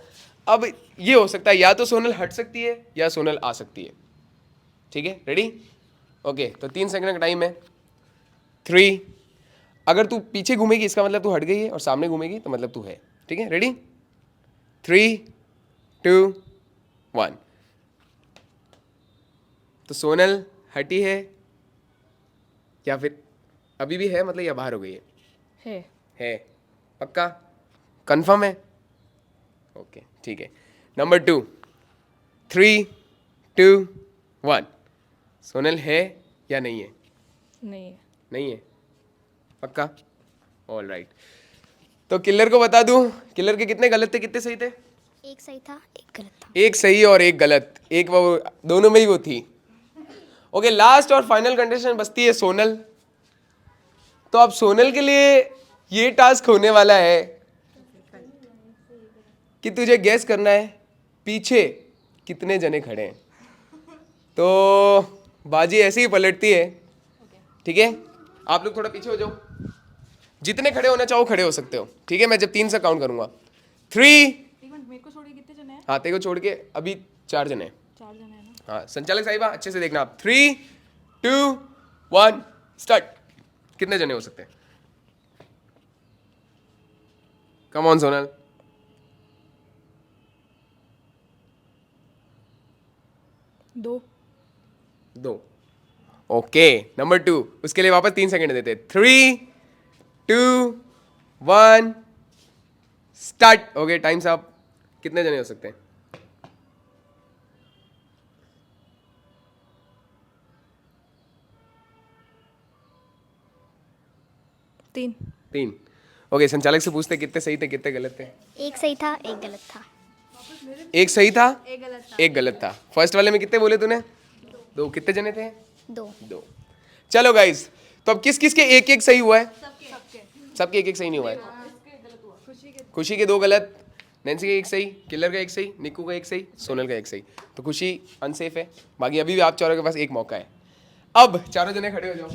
अब ये हो सकता है, या तो सोनल हट सकती है या सोनल आ सकती है। ठीक है, रेडी? ओके, तो 3 सेकंड का टाइम है। 3, अगर तू पीछे घूमेगी इसका मतलब तू हट गई है, और सामने घूमेगी तो मतलब तू है। ठीक है, रेडी? 3 2 1। तो सोनल हटी है या फिर अभी भी है, मतलब या बाहर हो गई है? है पक्का? कंफर्म है? ओके ठीक है। नंबर 2, 3 2 1। सोनल है या नहीं है? नहीं है। नहीं है पक्का? ऑल राइट, तो किलर को बता दूं, किलर के कितने गलत थे कितने सही थे? एक सही था, एक गलत था। एक सही और एक गलत, एक वो दोनों में ही वो थी। ओके, लास्ट और फाइनल कंडीशन बचती है सोनल। तो अब सोनल के लिए ये टास्क होने वाला है कि तुझे गैस करना है पीछे कितने जने खड़े हैं। तो बाजी ऐसे ही पलटती है। ठीक है, आप लोग थोड़ा पीछे हो जाओ, जितने खड़े होना चाहो खड़े हो सकते हो। ठीक है, मैं जब 3 से काउंट करूंगा 3। मेरे को छोड़ के कितने जने हैं? हाँ, तेरे को छोड़ के अभी 4 जने हैं। 4 जने हैं ना। हाँ, संचालक साहिबा अच्छे से देखना आप। 3 2 1 स्टार्ट। कितने जने हो सकते हैं? Come on Sonal. दो। ओके, नंबर 2, उसके लिए वापस 3 सेकंड देते। 3 2 1 स्टार्ट। Okay, times up. कितने जने हो सकते हैं? तीन। ओके, संचालक से पूछते कितने सही थे कितने गलत थे। एक सही था, एक गलत था। एक सही था, एक गलत था। फर्स्ट वाले में कितने बोले तूने? 2। कितने जने थे? 2। चलो गाइस, तो अब किस किस के एक एक सही हुआ है? सबके एक एक सही नहीं हुआ है। खुशी के 2 गलत, नैन्सी का 1 सही, किलर का 1 सही, निक्कू का 1 सही, सोनल का 1 सही। तो खुशी अनसेफ है। बाकी अभी भी आप चारों के पास एक मौका है। अब चारों जने खड़े हो जाओ।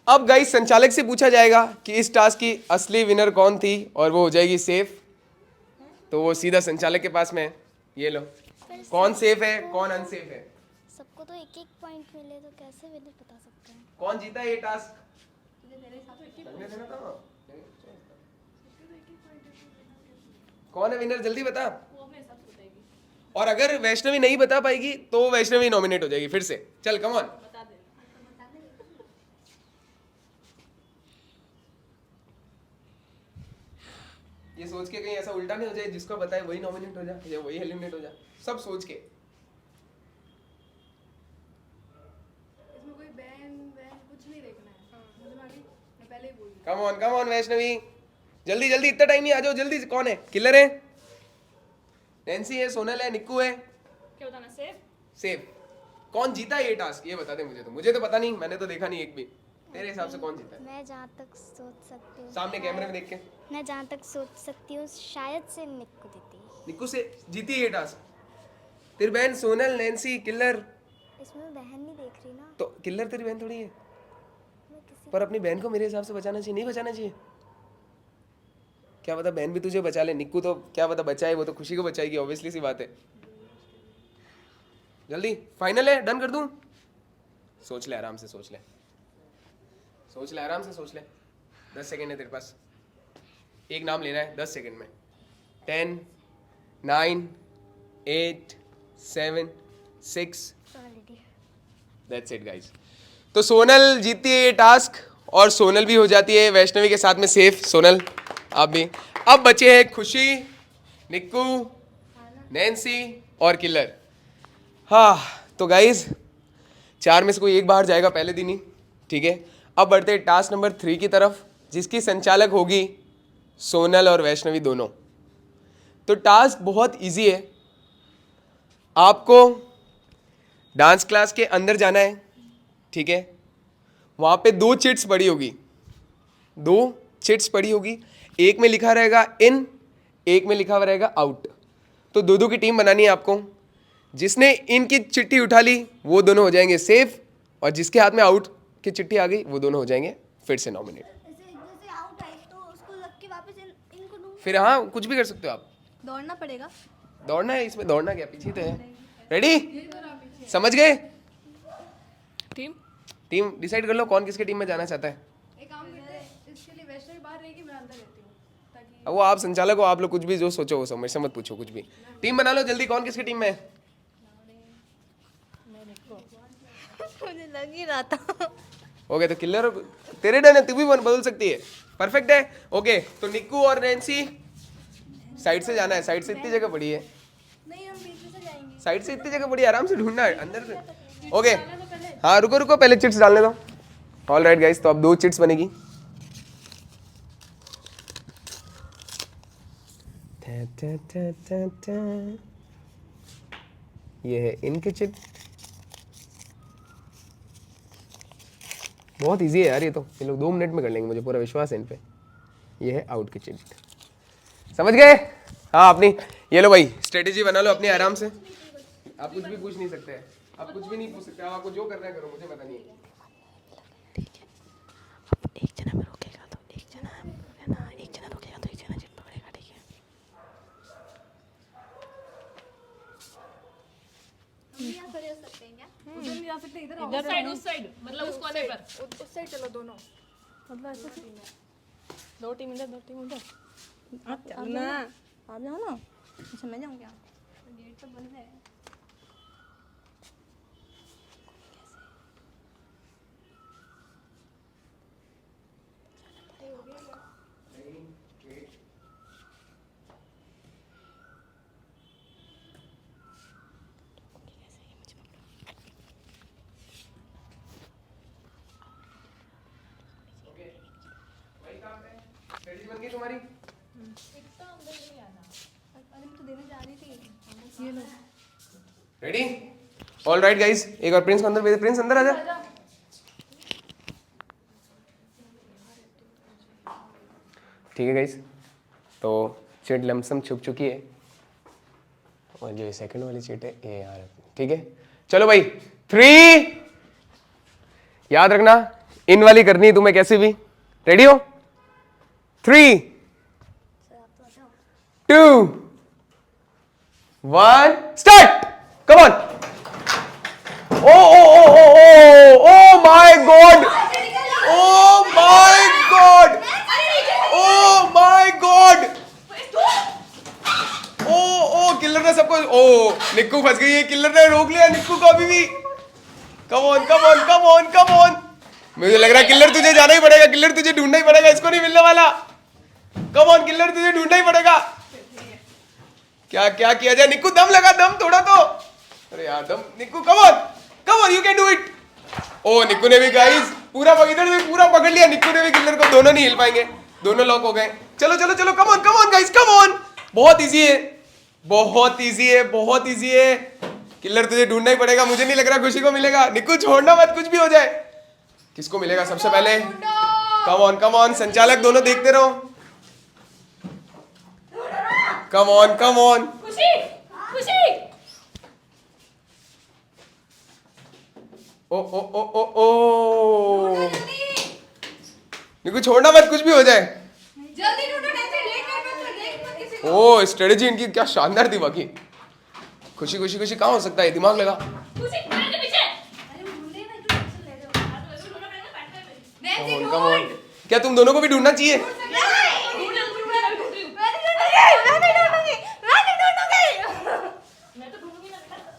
अब गाइस संचालक से पूछा जाएगा कि इस टास्क की असली विनर कौन थी और वो हो जाएगी सेफ। तो वो सीधा संचालक के पास में है। ये लो, कौन सेफ है कौन अनसेफ है। सबको तो एक एक पॉइंट मिले तो कैसे विनर बता सकते हैं। कौन जीता ये टास्क? कौन है विनर, जल्दी बता। और अगर वैष्णवी नहीं बता पाएगी तो वैष्णवी नॉमिनेट हो जाएगी फिर से। चल कम ऑन। ये सोच के कहीं ऐसा उल्टा नहीं हो जाए जिसको बताए वही नॉमिनेट हो जाए या वही एलिमिनेट हो जाए, सब सोच के। इसमें कोई बैन वैन कुछ नहीं देखना है। समझ में आ गई? मैं पहले ही बोल दी। कम ऑन वैष्णवी, जल्दी जल्दी, इतना टाइम नहीं, आ जाओ जल्दी। कौन है किलर है? नैन्सी है, सोनल है, निक्कू है। क्या बताना? सेफ। सेफ। कौन जीता ये टास्क ये बता दे मुझे। तो मुझे तो पता नहीं, मैंने तो देखा नहीं एक भी। तेरे हिसाब से कौन जीता है? मैं जहाँ तक सोच सकती हूँ, सामने कैमरे में देख के। मैं जहाँ तक सोच सकती हूँ शायद से निक्कू जीती। निक्कू से जीती ये टास्क। तेरी बहन सोनल, नैन्सी, किलर। इसमें मैं बहन नहीं देख रही ना। तो किलर तेरी बहन थोड़ी है। मैं किसी पर अपनी बहन को मेरे हिसाब से बचाना चाहिए, नहीं बचाना चाहिए? क्या पता बहन भी तुझे बचा ले। निक्कू तो क्या पता बचाए, वो तो खुशी को बचाएगी, ऑब्वियसली सी बात है। जल्दी फाइनल है, डन कर दूं? सोच ले, आराम से सोच ले, सोच ले, आराम से सोच ले। 10 सेकेंड है तेरे पास, एक नाम लेना है 10 सेकेंड में। 10, 9, 8, 7, 6। That's it guys. तो सोनल जीतती है ये टास्क और सोनल भी हो जाती है वैष्णवी के साथ में सेफ। सोनल आप भी। अब बचे हैं खुशी, निक्कू, नैन्सी और किलर। हाँ तो गाइस 4 में से कोई एक बाहर जाएगा पहले दिन ही, ठीक है। अब बढ़ते हैं टास्क नंबर 3 की तरफ, जिसकी संचालक होगी सोनल और वैष्णवी दोनों। तो टास्क बहुत इजी है। आपको डांस क्लास के अंदर जाना है, ठीक है। वहाँ पे 2 चिट्स पड़ी होगी, 2 चिट्स पड़ी होगी। एक में लिखा रहेगा इन, एक में लिखा हुआ रहेगा आउट। तो 2-2 की टीम बनानी है आपको। जिसने इन की चिट्ठी उठा ली वो दोनों हो जाएंगे सेफ, और जिसके हाथ में आउट की चिट्ठी आ गई वो दोनों हो जाएंगे फिर से नॉमिनेट। जैसे आउट आई तो उसको लग के वापस इनको दूँ। फिर हाँ कुछ भी कर सकते हो आप। दौड़ना पड़ेगा। दौड़ना है, इसमें दौड़ना क्या, पीछे तो है। रेडी, समझ गए? टीम डिसाइड कर लो कौन किसके टीम में जाना चाहता है। एक काम करते हैं, इसके लिए वैष्णवी बाहर रहेगी, मैं अंदर रहती हूँ ताकि अब वो आप संचालक हो, आप लोग कुछ भी जो सोचो वो मेरे से मत पूछो कुछ भी। टीम बना लो जल्दी, कौन किसकी टीम में है? मुझे लग ही रहा था। ओके तो किलर तेरे डन है, तू भी बदल सकती है। परफेक्ट है। ओके तो निक्कू और नैन्सी साइड से जाना है, साइड से इतनी जगह पड़ी है। नहीं हम बीच में से जाएंगे। साइड से इतनी जगह पड़ी है, आराम से ढूंढना है अंदर से। ओके हाँ रुको रुको, पहले चिट्स डालने दो। ऑल राइट गाइस, तो अब 2 चिट्स बनेगी। ये है इनके चिट। बहुत इजी है यार, ये तो ये लोग 2 मिनट में कर लेंगे, मुझे पूरा विश्वास है इन पे। ये है आउट की चिट, समझ गए? हाँ अपनी ये लो भाई, स्ट्रेटेजी बना लो अपनी आराम से। आप कुछ भी पूछ नहीं सकते, आप कुछ भी नहीं पूछ सकते, आपको जो करना है करो, मुझे पता नहीं है। एक जना में रोकेगा तो एक जना है ना, एक जना रोकेगा तो एक जना चिट पकड़ेगा, ठीक है। उधर नहीं जा सकते, इधर आओ। उस साइड, उस साइड, मतलब उस कोने पर। उस साइड चलो दोनों। मतलब ऐसे 2 टीम इधर 2 टीम उधर। आप चलना, आप जाओ ना। अच्छा मैं जाऊँ क्या? गेट तो बंद है। स्ट्रेटेजी बन गई तुम्हारी? रेडी? ऑल राइट गाइस, एक और प्रिंस को अंदर भेज। प्रिंस अंदर आ जा। ठीक है गाइस, तो चिट लमसम छुप चुकी है और जो सेकंड वाली चिट है ये यार, ठीक है। चलो भाई 3, याद रखना इन वाली करनी है तुम्हें कैसे भी। रेडी हो? 3 2 1 start. Come on. Oh oh oh oh oh oh my God, oh my God, oh my God. Oh oh killer ने सबको, ओ निक्कू फंस गई है, किलर ने रोक लिया निक्कू को अभी भी। कम on come on come on come on. मुझे लग रहा है किलर तुझे जाना ही पड़ेगा, किलर तुझे ढूंढना ही पड़ेगा, इसको नहीं मिलने वाला। कम ऑन किलर तुझे ढूंढना ही पड़ेगा। क्या क्या किया जाए? निक्कू दम लगा, दम थोड़ा तो। अरे यार दम, Nikku come on you can do it. ओ निक्कू ने भी गाइस पूरा इधर से पूरा पकड़ लिया, निक्कू ने भी किलर को, दोनों नहीं हिल पाएंगे, दोनों लॉक हो गए। चलो चलो चलो कम ऑन गाइस कम ऑन। बहुत इजी है, बहुत इजी है, बहुत इजी है। किलर तुझे ढूंढना ही पड़ेगा, मुझे नहीं लग रहा खुशी को मिलेगा। निक्कू छोड़ना मत, कुछ भी हो जाए। किसको मिलेगा सबसे पहले? कम ऑन संचालक दोनों देखते रहो। कम ऑन। खुशी खुशी ओ ओ ओ ओ ओ निक्कू छोड़ना मत, कुछ भी हो जाए। जल्दी ढूंढो, लेट मत किसी को। ओ स्ट्रेटेजी इनकी क्या शानदार थी बाकी। खुशी खुशी खुशी कहाँ हो सकता है? दिमाग लगा। खुशी पेड़ के पीछे। Come on. क्या तुम दोनों को भी ढूंढना चाहिए?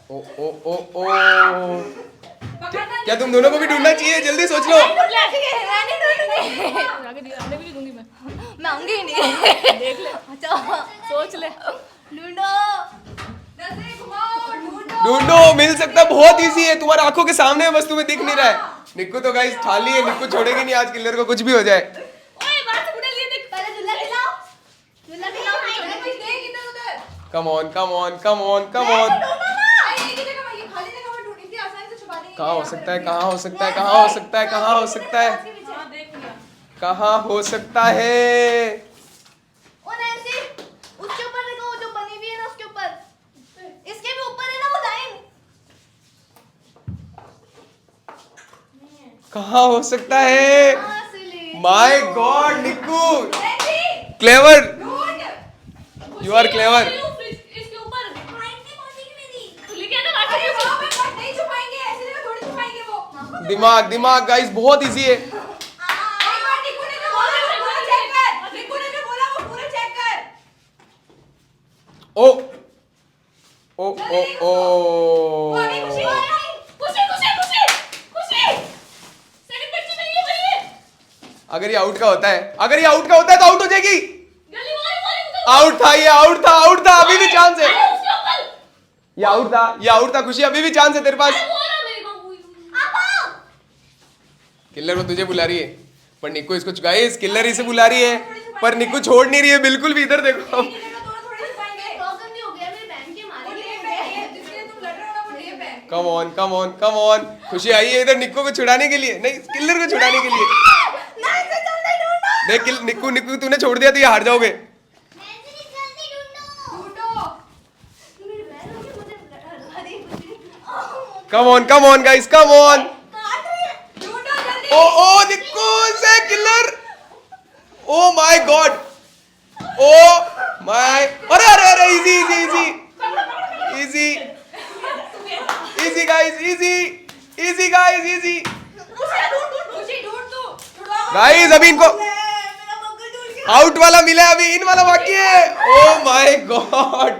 ओ ओ ओ ओ क्या तुम दोनों को भी ढूंढना चाहिए? जल्दी सोच लो। आगे भी नहीं दूंगी मैं। मैं आऊंगी ही नहीं। देख ले, अच्छा सोच ले। ढूंढो। ढूंढो, मिल सकता है, बहुत इजी है, तुम्हारी आंखों के सामने है, बस तुम्हें दिख नहीं रहा है। निक्कू तो गाइस थाली है, निक्कू छोड़ेगी नहीं आज किलर को, कुछ भी हो जाए। ओए बाहर से बुढ़ा लिए देख। पहले दुल्ला खिलाओ, दुल्ला खिलाओ। कम ऑन एक ही जगह में, ये खाली जगह में ढूंढी थी, आसानी से छुपा देंगे। कहाँ हो सकता है? कहाँ हो सकता है? कहाँ हो सकता है? कहाँ हो सकता है? हाँ देख लिया। कहाँ हो सकता है? ओ नैन्सी, उसके ऊपर देखो, वो जो बनी हुई है ना उसके ऊपर, इसके भी ऊपर है ना वो लाइन। कहाँ हो सकता है? हाँ, silly. My God Nikku clever, you are clever. इसके ऊपर तो लेके आना बाहर अरे से। वहाँ पे मत, नहीं छुपाएंगे, ऐसी जगह थोड़ी छुपाएंगे वो। दिमाग गाइस बहुत इजी है। एक बार निक्कू ने जो बोला वो पूरा चेक कर, निक्कू ने जो बोला वो पूरा चेक कर। ओ ओ ओ ओ अभी खुशी हो रहा है। खुशी सेकंड पिक्चर में ये भैया अगर ये आउट का होता है, अगर ये आउट का होता है तो आउट हो जाएगी। जल्दी मारो आउट था ये, आउट था, अभी भी चांस है। उसके ऊपर ये आउट था खुशी, अभी भी चांस है तेरे पास। वो रहा मेरे को। किलर वो तुझे बुला रही है, पर निक्कू इसको गाइस किलर इसे बुला रही है, पर निक्कू छोड़ नहीं रही है बिल्कुल भी। इधर देखो, एक ही जगह थोड़ी छुपाएंगे। प्रॉब्लम नहीं हो गया, मेरी बहन के वो मारे टेप है, जिसके लिए तुम लड़ रहे हो ना वो टेप है। कम ऑन खुशी आई है इधर निक्कू को छुड़ाने के लिए, नहीं किलर को छुड़ाने के लिए। देख निक्कू तूने छोड़ दिया तो ये हार जाओगे। ढूंढो। मेरी बहन होगी, मुझे हरा दी। Come on guys come on. ढूंढो जल्दी। ओ निक्कू से killer, oh my God, oh my, अरे इजी गाइस। खुशी ढूंढ तू। ढूंढो। गाइस अभी इनको मेरा बग्गू ढूंढ गया। आउट वाला मिला है, अभी इन वाला बाकी है। ओ माय गॉड,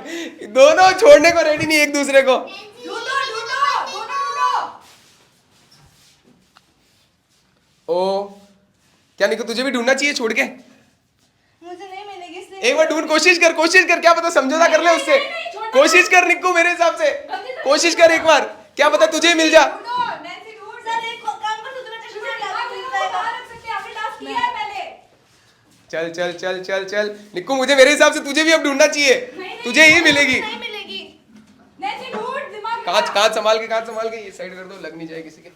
दोनों छोड़ने को रेडी नहीं एक दूसरे को। ढूंढो ढूंढो। ओ क्या निक्कू तुझे भी ढूंढना चाहिए छोड़ के? मुझे नहीं मिलेगी इसलिए। एक बार ढूंढ, कोशिश कर, क्या पता समझौता कर ले उससे। कोशिश कर निक्कू, मेरे हिसाब से कोशिश कर एक बार, क्या पता तुझे ही मिल जा। ढूंढो, नैन्सी ढूंढ। सर एक काम कर, दूसरा टेस्ट में आप मिल लोग जाएगा। बाहर रख सकते हैं, हमने टास्क किया है पहले। चल निक्कू, मुझे मेरे हिसाब से तुझे भी अब ढूंढना चाहिए, तुझे ही मिलेगी। नहीं मिलेगी। नैन्सी ढूंढ, दिमाग कांच संभाल के ये साइड कर दो, लग नहीं जाए किसी के।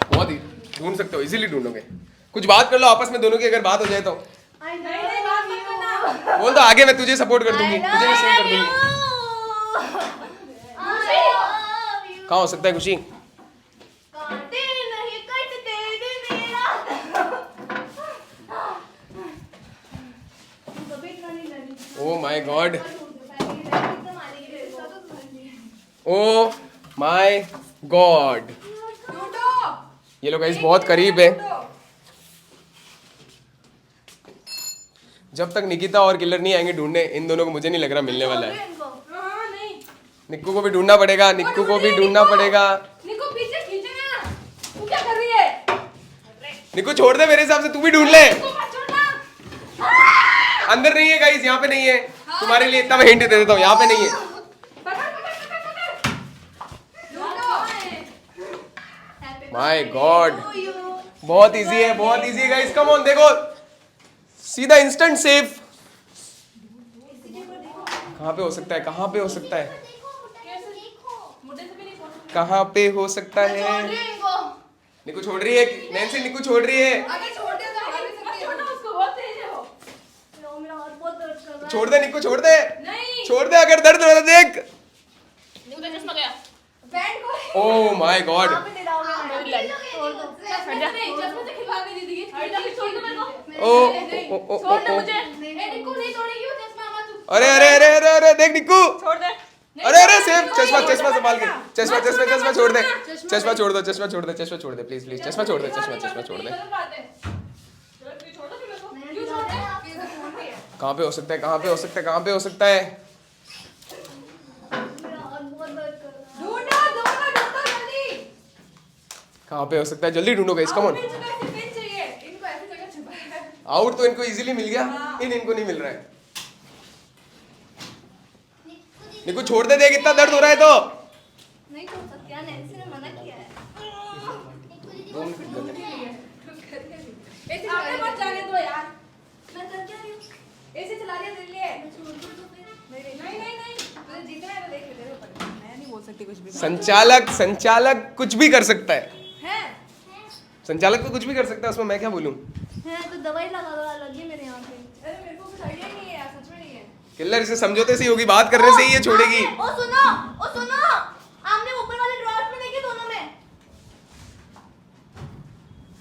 बहुत ही ढूंढ सकते हो, इजीली ढूंढोगे। कुछ बात कर लो आपस में दोनों की, अगर बात हो जाए तो नहीं बात मत करना। बोल दो आगे, मैं तुझे सपोर्ट कर दूंगी, तुझे भी सेव कर दूंगी। कहाँ हो सकता है खुशी? ओ my God, oh my God, ये लोग गाइस बहुत करीब है। जब तक निकिता और किलर नहीं आएंगे ढूंढने, इन दोनों को मुझे नहीं लग रहा मिलने वाला है। निक्कू को भी ढूंढना पड़ेगा, निक्कू को भी ढूंढना पड़ेगा। निक्कू पीछे खींचे ना, तू क्या कर रही है? निक्कू छोड़ दे, मेरे हिसाब से तू भी ढूंढ ले। निक्कू मत छोड़ना। अंदर नहीं है गाइस, यहाँ पे नहीं है। तुम्हारे लिए इतना मैं हिंट दे देता हूँ, यहाँ पे नहीं है। माय गॉड, बहुत इजी है, बहुत इजी है गाइस। कम ऑन, देखो सीधा इंस्टेंट सेव। कहाँ पे हो सकता है, कहाँ पे हो सकता है, कहाँ पे हो सकता है? निक्कू छोड़ रही है, नैन्सी निक्कू छोड़ रही है। छोड़ दे निक्कू, छोड़ दे, छोड़ दे, अगर दर्द हो रहा देख। चश्मा गया। ओ my God, oh oh oh oh ओ, अरे अरे अरे अरे अरे देख निक्कू, छोड़ दे। अरे अरे सेव, चश्मा चश्मा संभाल के, चश्मा चश्मा चश्मा छोड़ दे, चश्मा छोड़ दो, चश्मा छोड़ दे, चश्मा छोड़ दे, प्लीज प्लीज, चश्मा छोड़ दे, चश्मा चश्मा छोड़ दे। कहाँ पे हो सकता है, कहाँ पे हो सकता है, कहाँ पे हो सकता है? कहाँ पे हो सकता है, जल्दी ढूंढो गाइस, कम ऑन। आउट तो इनको इजीली मिल गया, इनको नहीं मिल रहा है। निक्कू छोड़ दे, देख इतना दर्द हो रहा है तो। नहीं छोड़ सकती यार, नैन्सी ने मना किया है। आगे मत जाने दो यार। मैं कर क्या रही हूँ? ऐसे चला रही है दिल्ली है। छोड़ दो तो फिर। नहीं नहीं नहीं, तुझे जीतना है तो देख ले, तेरे ऊपर। मैं नहीं बोल सकती कुछ भी। संचालक, संचालक कुछ भी कर सकता है, हैं? संचालक तो कुछ भी कर सकता है, उसमें मैं क्या बोलूं? है तो दवाई लगा दो, अलग है मेरे यहाँ पे। अरे मेरे को कुछ आइडिया ही नहीं है यार, सच में नहीं है। किलर इसे समझौते से ही होगी, बात करने से ही ये छोड़ेगी। ओ सुनो, ओ सुनो, आपने ऊपर वाले ड्रॉअर में देखे दोनों में?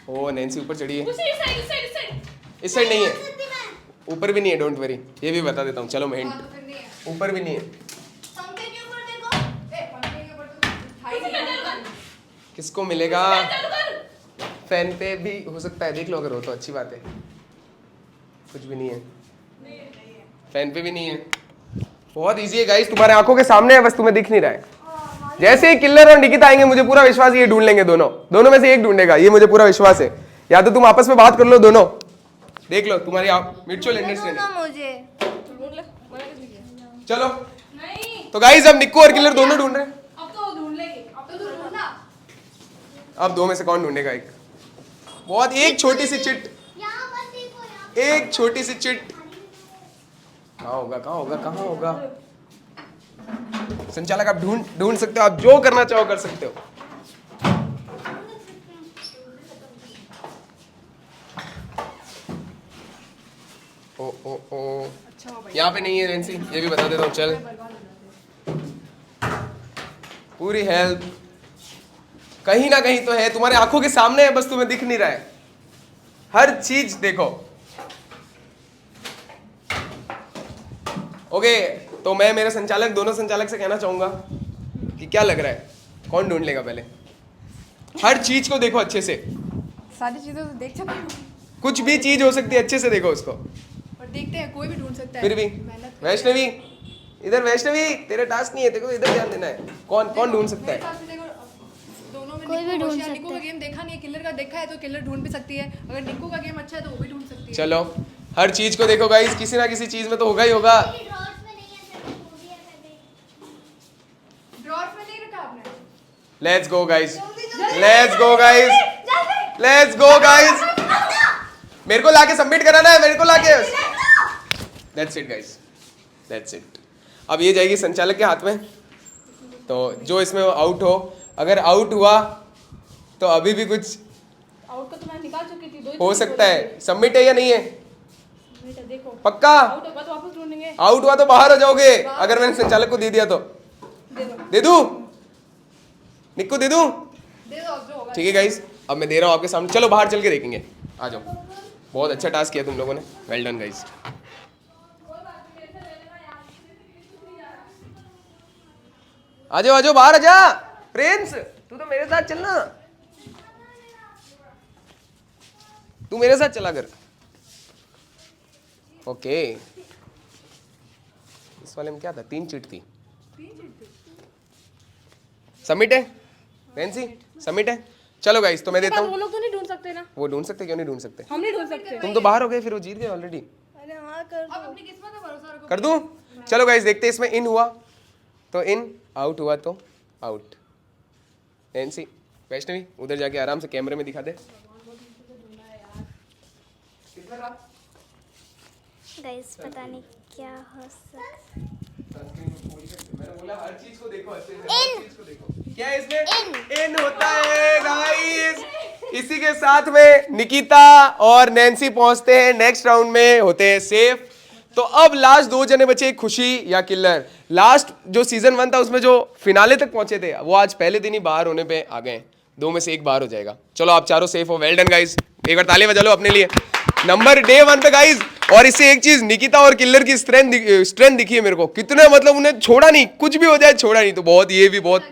ओ नैन्सी ऊपर चढ़ी है, उसी साइड, इस साइड, इस साइड। इस साइड नहीं है, सकती मैं। ऊपर भी नहीं है, डोंट वरी, ये भी बता देता हूँ। चलो मैं हाँ, हिंट, तो फिर नहीं है। ऊपर भी नहीं है। पंखे के ऊपर देखो। ए, पंखे के ऊपर तो था ही नहीं। किसको मिलेगा? चल कर। फैन पे भी हो सकता है, देख लो, अगर हो तो अच्छी बात है। कुछ भी नहीं है, फैन पे भी नहीं है। बहुत इजी है गाइस, तुम्हारे आंखों के सामने है, बस तुम्हें दिख नहीं रहा है। जैसे ही किलर और निकिता आएंगे, मुझे पूरा विश्वास है ये ढूंढ लेंगे, दोनों दोनों में से एक ढूंढेगा, ये मुझे पूरा विश्वास है। या तो तुम आपस में बात कर लो दोनों, देख लो तुम्हारी म्यूचुअल अंडरस्टैंडिंग। मुझे ढूंढ ले, मैंने कुछ नहीं किया। चलो नहीं, तो गाइस अब निक्कू और किलर दोनों ढूंढ रहे हैं। अब तो ढूंढ लेगी, अब तो तू ढूंढना। अब दो में से कौन ढूंढेगा एक? बहुत एक छोटी सी चिट, यहाँ बस देखो, यहाँ एक छोटी सी चिट। कहाँ होगा, कहाँ होगा, कहाँ होगा? संचालक आप ढूंढ सकते हो, आप जो करना चाहो कर सकते हो। ओ ओ ओ, यहाँ पे नहीं है नैन्सी, ये भी बता देता हूँ। चल, पूरी हेल्प कहीं ना कहीं तो है, तुम्हारे आंखों के सामने है, बस तुम्हें दिख नहीं रहा है। हर चीज देखो। ओके, तो मैं मेरे संचालक, दोनों संचालक से कहना चाहूंगा कि क्या लग रहा है, कौन ढूंढ लेगा पहले? हर चीज को देखो अच्छे से, सारी चीज़ें तो देख चुकी हूँ, कुछ भी चीज हो सकती है, अच्छे से देखो उसको। और देखते हैं, कोई भी ढूंढ सकता है। फिर भी मेहनत वैष्णवी, इधर वैष्णवी, तेरे टास्क नहीं है, तेरे को इधर ध्यान देना है। कौन कौन ढूंढ सकता मेरे है? हिसाब से देखो, दोनों में कोई भी निक्कू ढूंढ होशियार, निक्कू सकता का गेम देखा नहीं है, किलर का देखा है तो किलर ढूंढ भी सकती है। अगर निक्कू का गेम अच्छा है तो वो भी ढूंढ सकती है। चलो हर चीज को देखो गाइस, किसी ना किसी चीज में तो होगा ही होगा। ड्रॉर्स में नहीं है, सिर्फ वो भी है पहले। ड्रॉअर में नहीं रखा आपने? Let's go guys, let's go guys, let's go guys. मेरे को लाके सबमिट कराना है, मेरे को लाके। That's it guys, that's it. अब ये जाएगी संचालक के हाथ में, तो जो इसमें आउट हो, अगर आउट हुआ तो अभी भी कुछ आउट को तो मैं निकाल चुकी थी, दो ही हो चीज़ सकता है। सबमिट है या नहीं है? बोली। बेटा देखो, पक्का? आउट होगा तो वापस ढूंढेंगे। आउट हुआ तो बाहर हो जाओगे, अगर मैंने संचालक को दे दिया तो। दे दो, दे दूं? निक्कू दे दूं? दे दो, अब जो होगा। ठीक है गाइस, अब मैं दे रहा हूँ आपके सामने। चलो बाहर चल के देखेंगे, आ जाओ। बहुत अच्छा टास्क किया तुम लोगों ने, वेल डन गाइस। आजो बाहर आजा। प्रिंस तू तो मेरे साथ चलना, तू मेरे साथ चला कर। ओके, इस वाले में क्या था? 3 चीट थी। सबमिट है नैन्सी, सबमिट है। चलो गाइस, तो मैं देता वो हूँ। लोग तो नहीं ढूंढ सकते ना, वो ढूंढ सकते, क्यों नहीं ढूंढ सकते? हम नहीं ढूंढ सकते। तुम तो बाहर हो गए, फिर वो जीत गए ऑलरेडी। अरे हाँ कर दो। अपनी किस्मत पे भरोसा रखो। कर दूं? चलो गाइस, देखते हैं। इसमें इन हुआ तो इन, आउट हुआ तो आउट। नैन्सी, वैष्णवी उधर जाके आराम से कैमरे में दिखा दे। गाइस पता नहीं क्या हो सकता। मैंने बोला हर चीज को देखो, अच्छे से हर चीज को देखो। क्या है इसमें? इन होता है गाइस। इसी के साथ में निकिता और नैन्सी पहुंचते हैं नेक्स्ट राउंड में, होते हैं सेफ। तो अब लास्ट 2 जने बचे, खुशी या किल्लर। लास्ट जो सीजन 1 था उसमें जो फिनाले तक पहुंचे थे, वो आज पहले दिन ही बाहर होने पे आ गए। 2 में से 1 बाहर हो जाएगा। चलो आप चारों सेफ हो, वेल डन गाइस। एक बार ताली बजा लो अपने लिए। नंबर डे 1 पे गाइस। और इससे एक चीज, निकिता और किल्लर की स्ट्रेंथ दिखी है मेरे को। कितने मतलब उन्हें छोड़ा नहीं, कुछ भी हो जाए छोड़ा नहीं। तो बहुत, ये भी बहुत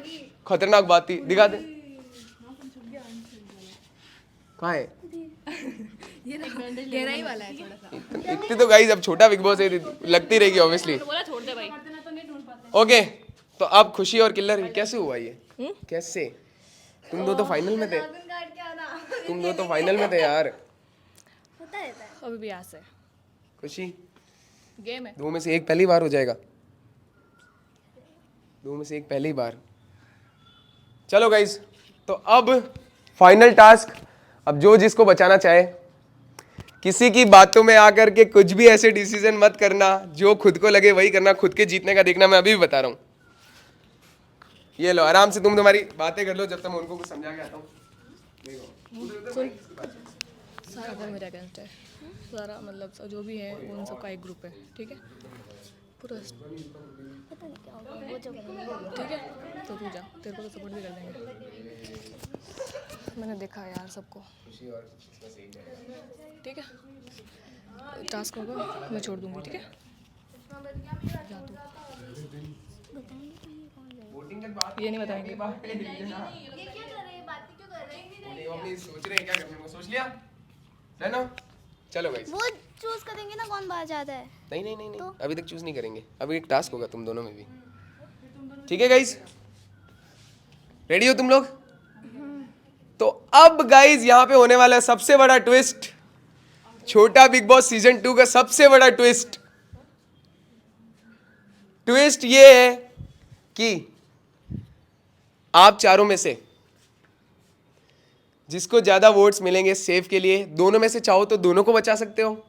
खतरनाक बात थी। दिखा दे कहाँ है? गहरा ही वाला है थोड़ा सा। इतनी तो गाइस अब छोटा बिग बॉस है, लगती रहेगी ऑब्वियसली। बोला छोड़ दे भाई। ओके, तो अब खुशी और किल्लर कैसे हुआ ये? कैसे? तुम दो तो फाइनल में थे। तुम दो तो फाइनल में थे यार। होता रहता है। अभी भी यहाँ से खुशी, गेम है। 2 में से 1 पहली बार हो जाएगा। 2 में से 1 पहली बार। चलो गाइस, तो अब फाइनल टास्क। अब जो जिसको बचाना चाहे, किसी की बातों में आकर के कुछ भी ऐसे डिसीजन मत करना, जो खुद को लगे वही करना, खुद के जीतने का देखना। मैं अभी भी बता रहा हूँ। ये लो, आराम से तुम तुम्हारी बातें कर लो जब तक मैं उनको कुछ समझा के आता हूँ। सारा घर मेरे अगेंस्ट है, सारा मतलब जो भी है उन सबका एक ग्रुप है, ठीक है पूरा, पता नहीं क्या होगा, वो जो करेंगे। ठीक है। तो तू जा, तेरे को तो सपोर्ट भी कर देंगे। मैंने देखा यार सबको, ठीक है। टास्क होगा मैं छोड़ दूंगी, ठीक है। जा तू, ये नहीं बताएंगे। ये क्या कर रहे हैं, बातें क्यों कर रहे हैं? सोच रहे हैं क्या करने को, सोच लिया है ना? चलो गाइस, वो चूज करेंगे ना कौन बाहर जाता है। नहीं, अभी तक चूज नहीं करेंगे। अभी एक टास्क होगा तुम दोनों में भी, ठीक है गाइस? रेडी हो तुम लोग? तो अब गाइस यहाँ पे होने वाला है सबसे बड़ा ट्विस्ट, छोटा बिग बॉस सीजन 2 का सबसे बड़ा ट्विस्ट। ट्विस्ट ये है कि आप चारों में से जिसको ज्यादा वोट्स मिलेंगे सेफ के लिए, दोनों में से चाहो तो दोनों को बचा सकते हो,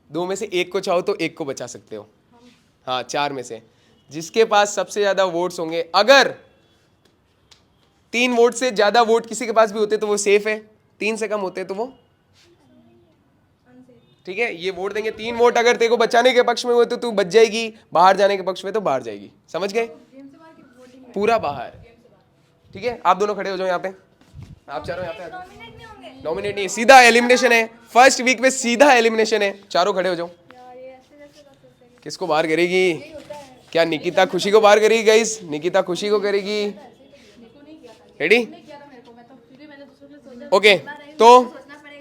2 में से 1 को चाहो तो 1 को बचा सकते हो। हाँ, 4 में से जिसके पास सबसे ज्यादा वोट्स होंगे, अगर 3 वोट से ज्यादा वोट किसी के पास भी होते तो वो सेफ है, 3 से कम होते तो वो, ठीक है। ये वोट देंगे, 3 वोट अगर तेरे को बचाने के पक्ष में हुए तो तू बच जाएगी, बाहर जाने के पक्ष में तो बाहर जाएगी। समझ गए? पूरा बाहर, ठीक है। आप दोनों खड़े हो जाओ यहाँ पे, आप चारों यहाँ पे। नॉमिनेट नहीं, सीधा एलिमिनेशन है। फर्स्ट वीक में सीधा एलिमिनेशन है। चारों खड़े हो जाओ। किसको बाहर करेगी? क्या निकिता खुशी को बाहर करेगी गाइस? निकिता खुशी को करेगी। रेडी? ओके, तो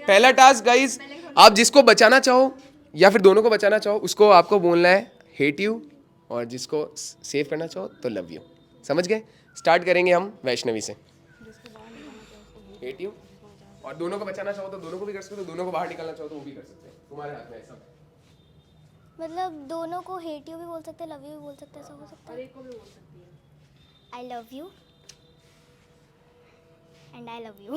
पहला टास्क गाइस, आप जिसको बचाना चाहो या फिर दोनों को बचाना चाहो, उसको आपको बोलना है हेट यू, और जिसको सेव करना चाहो तो लव यू। समझ गए? स्टार्ट करेंगे हम वैष्णवी से। हेट यू, और दोनों को बचाना चाहो तो दोनों को भी कर सकते हो, दोनों को बाहर निकालना चाहो तो वो भी कर सकते हैं, तुम्हारे हाथ में है सब। मतलब दोनों को हेट यू भी बोल सकते हैं, लव यू भी बोल सकते हैं, ऐसा हो सकता है। एक को भी बोल सकती है I love you and I love you.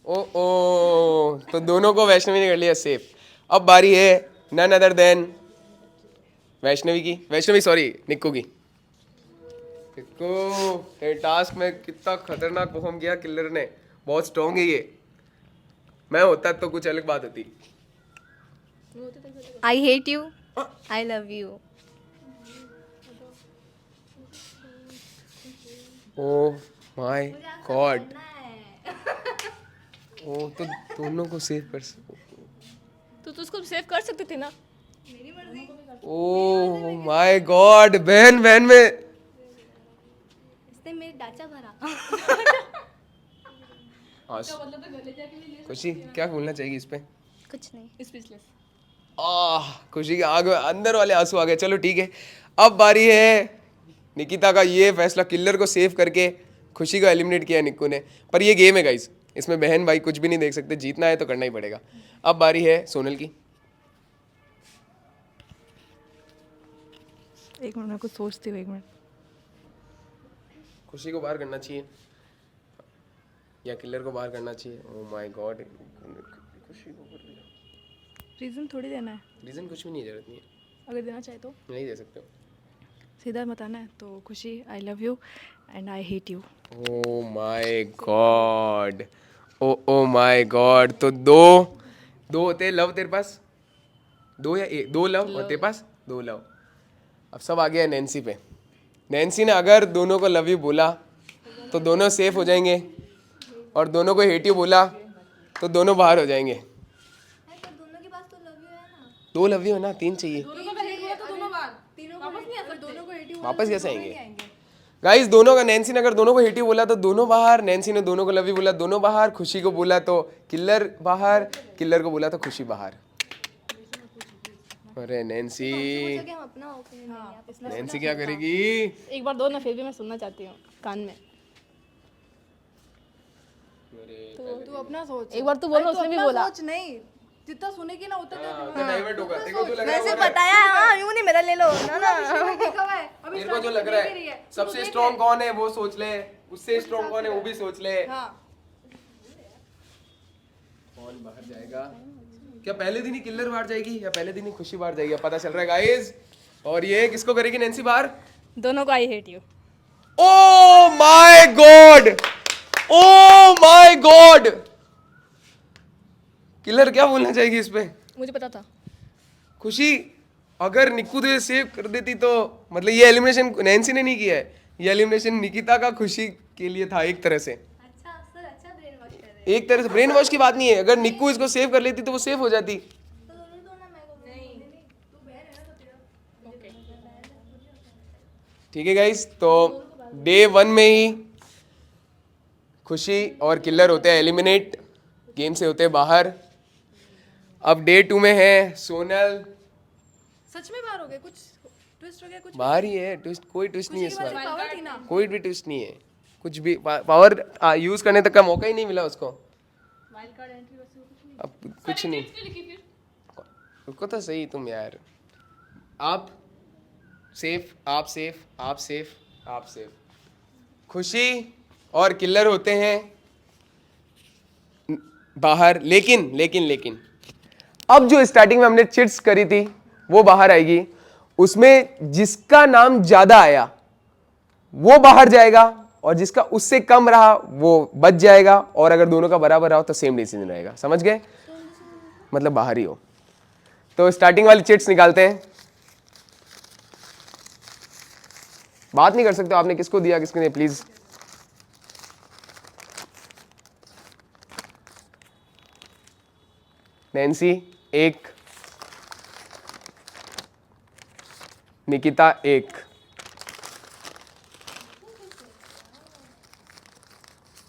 ओ, तो दोनों को वैष्णवी ने कर लिया सेफ। अब बारी है नन अदर देन वैष्णवी की, वैष्णवी सॉरी निक्कू की। निक्कू, टास्क में कितना खतरनाक परफॉर्म किया किल्लर ने, बहुत स्ट्रॉन्ग है ये। मैं होता तो कुछ अलग बात होती। I hate you, I love you. Oh my God, ओ तो दोनों को सेव कर सकते। तो उसको सेव कर सकती थी ना। ओह माय गॉड, बहन बहन में इसने मेरी डाचा भरा। खुशी क्या बोलना चाहिए इस पे? कुछ नहीं। स्पीचलेस। खुशी की आग में अंदर वाले आंसू आ गए। चलो ठीक है, अब बारी है निकिता का। ये फैसला किलर को सेव करके खुशी को एलिमिनेट किया निक्कू ने, पर ये गेम है गाइस, इसमें बहन भाई कुछ भी नहीं देख सकते, जीतना है तो करना ही पड़ेगा। अब बारी है सोनल की। एक मिनट, मैं कुछ सोचती हूँ, एक मिनट। खुशी को बाहर करना चाहिए या किलर को बाहर करना चाहिए? ओह माय गॉड, खुशी को कर दिया। रीज़न थोड़ी देना है, रीजन कुछ भी नहीं, जरूरत नहीं है, अगर देना चाहे तो नहीं दे सकते हो। सीधा बताना है। तो खुशी, आई love you and I hate you. Oh my God, oh my God. तो दो होते लव तेरे पास, दो या एक? दो लव और तेरे पास दो लव। अब सब आ गया नैन्सी पे। नैन्सी ने अगर दोनों को लव यू बोला तो दोनों सेफ हो जाएंगे, और दोनों को हेट यू बोला तो दोनों बाहर हो जाएंगे। दोनों के पास तो लव यू है ना। दो लव यू है ना, तीन चाहिए। वापस कैसे आएंगे गाइस? दोनों का, नैन्सी ने अगर दोनों को हेट यू बोला तो दोनों बाहर, नैन्सी ने दोनों को लव यू बोला दोनों बाहर, खुशी को बोला तो किलर बाहर, किलर को बोला तो खुशी बाहर। अरे नैन्सी, हम अपना ओपिनियन नैन्सी क्या करेगी? एक बार दो ना, फिर भी मैं सुनना चाहती हूँ कान में। तू अपना सोच, एक बार तू बोलो, उसने भी बोला। सोच नहीं, जितना सुनेगी ना उतना डाइवर्ट होगा। देखो जो लग रहा वैसे है, बताया, हाँ यूं नहीं, मेरा ले लो ना ना। देखा हुआ है अभी। मेरे को जो लग रहा है सबसे स्ट्रॉन्ग कौन है वो सोच ले, उससे स्ट्रॉन्ग कौन है वो भी सोच ले। हाँ, कौन बाहर जाएगा? क्या पहले दिन ही किलर बाहर जाएगी या पहले दिन ही खुशी बाहर जाएगी? अब पता चल रहा है गाइस। और ये किसको करेगी नैन्सी बाहर? दोनों को आई hate you. O my God, oh my God. Killer क्या बोलना चाहेगी इस पे? मुझे पता था। खुशी, अगर निक्कू तुझे सेव कर देती तो, मतलब ये एलिमिनेशन नैन्सी ने नहीं किया है, ये एलिमिनेशन निकिता का खुशी के लिए था एक तरह से। अच्छा सर, अच्छा ब्रेन वॉश कर रहे एक तरह से ब्रेन वॉश की बात नहीं है, अगर निक्कू इसको सेव कर लेती तो वो सेव हो जाती। तो दोनों तो ना मैं को नहीं। ठीक है गाइस, तो डे 1 में ही खुशी और किलर होते हैं एलिमिनेट, गेम से होते हैं बाहर। अब डे 2 में है सोनल। सच में बाहर हो गए? कुछ ट्विस्ट हो गया? कुछ बाहर ही है, ट्विस्ट कोई ट्विस्ट नहीं है इस बार, पावर थी ना। कोई भी ट्विस्ट नहीं है, कुछ भी पावर यूज करने तक का मौका ही नहीं मिला उसको। अब कुछ नहीं, रुको तो सही तुम यार। आप सेफ, आप सेफ, आप सेफ, आप सेफ। खुशी और किलर होते हैं बाहर, लेकिन लेकिन लेकिन अब जो स्टार्टिंग में हमने चिट्स करी थी वो बाहर आएगी। उसमें जिसका नाम ज्यादा आया वो बाहर जाएगा, और जिसका उससे कम रहा वो बच जाएगा, और अगर दोनों का बराबर रहा तो सेम डिसीजन रहेगा। समझ गए? मतलब बाहर ही हो। तो स्टार्टिंग वाली चिट्स निकालते हैं। बात नहीं कर सकते आपने किसको दिया किसको नहीं, प्लीज। नैन्सी 1, निकिता 1।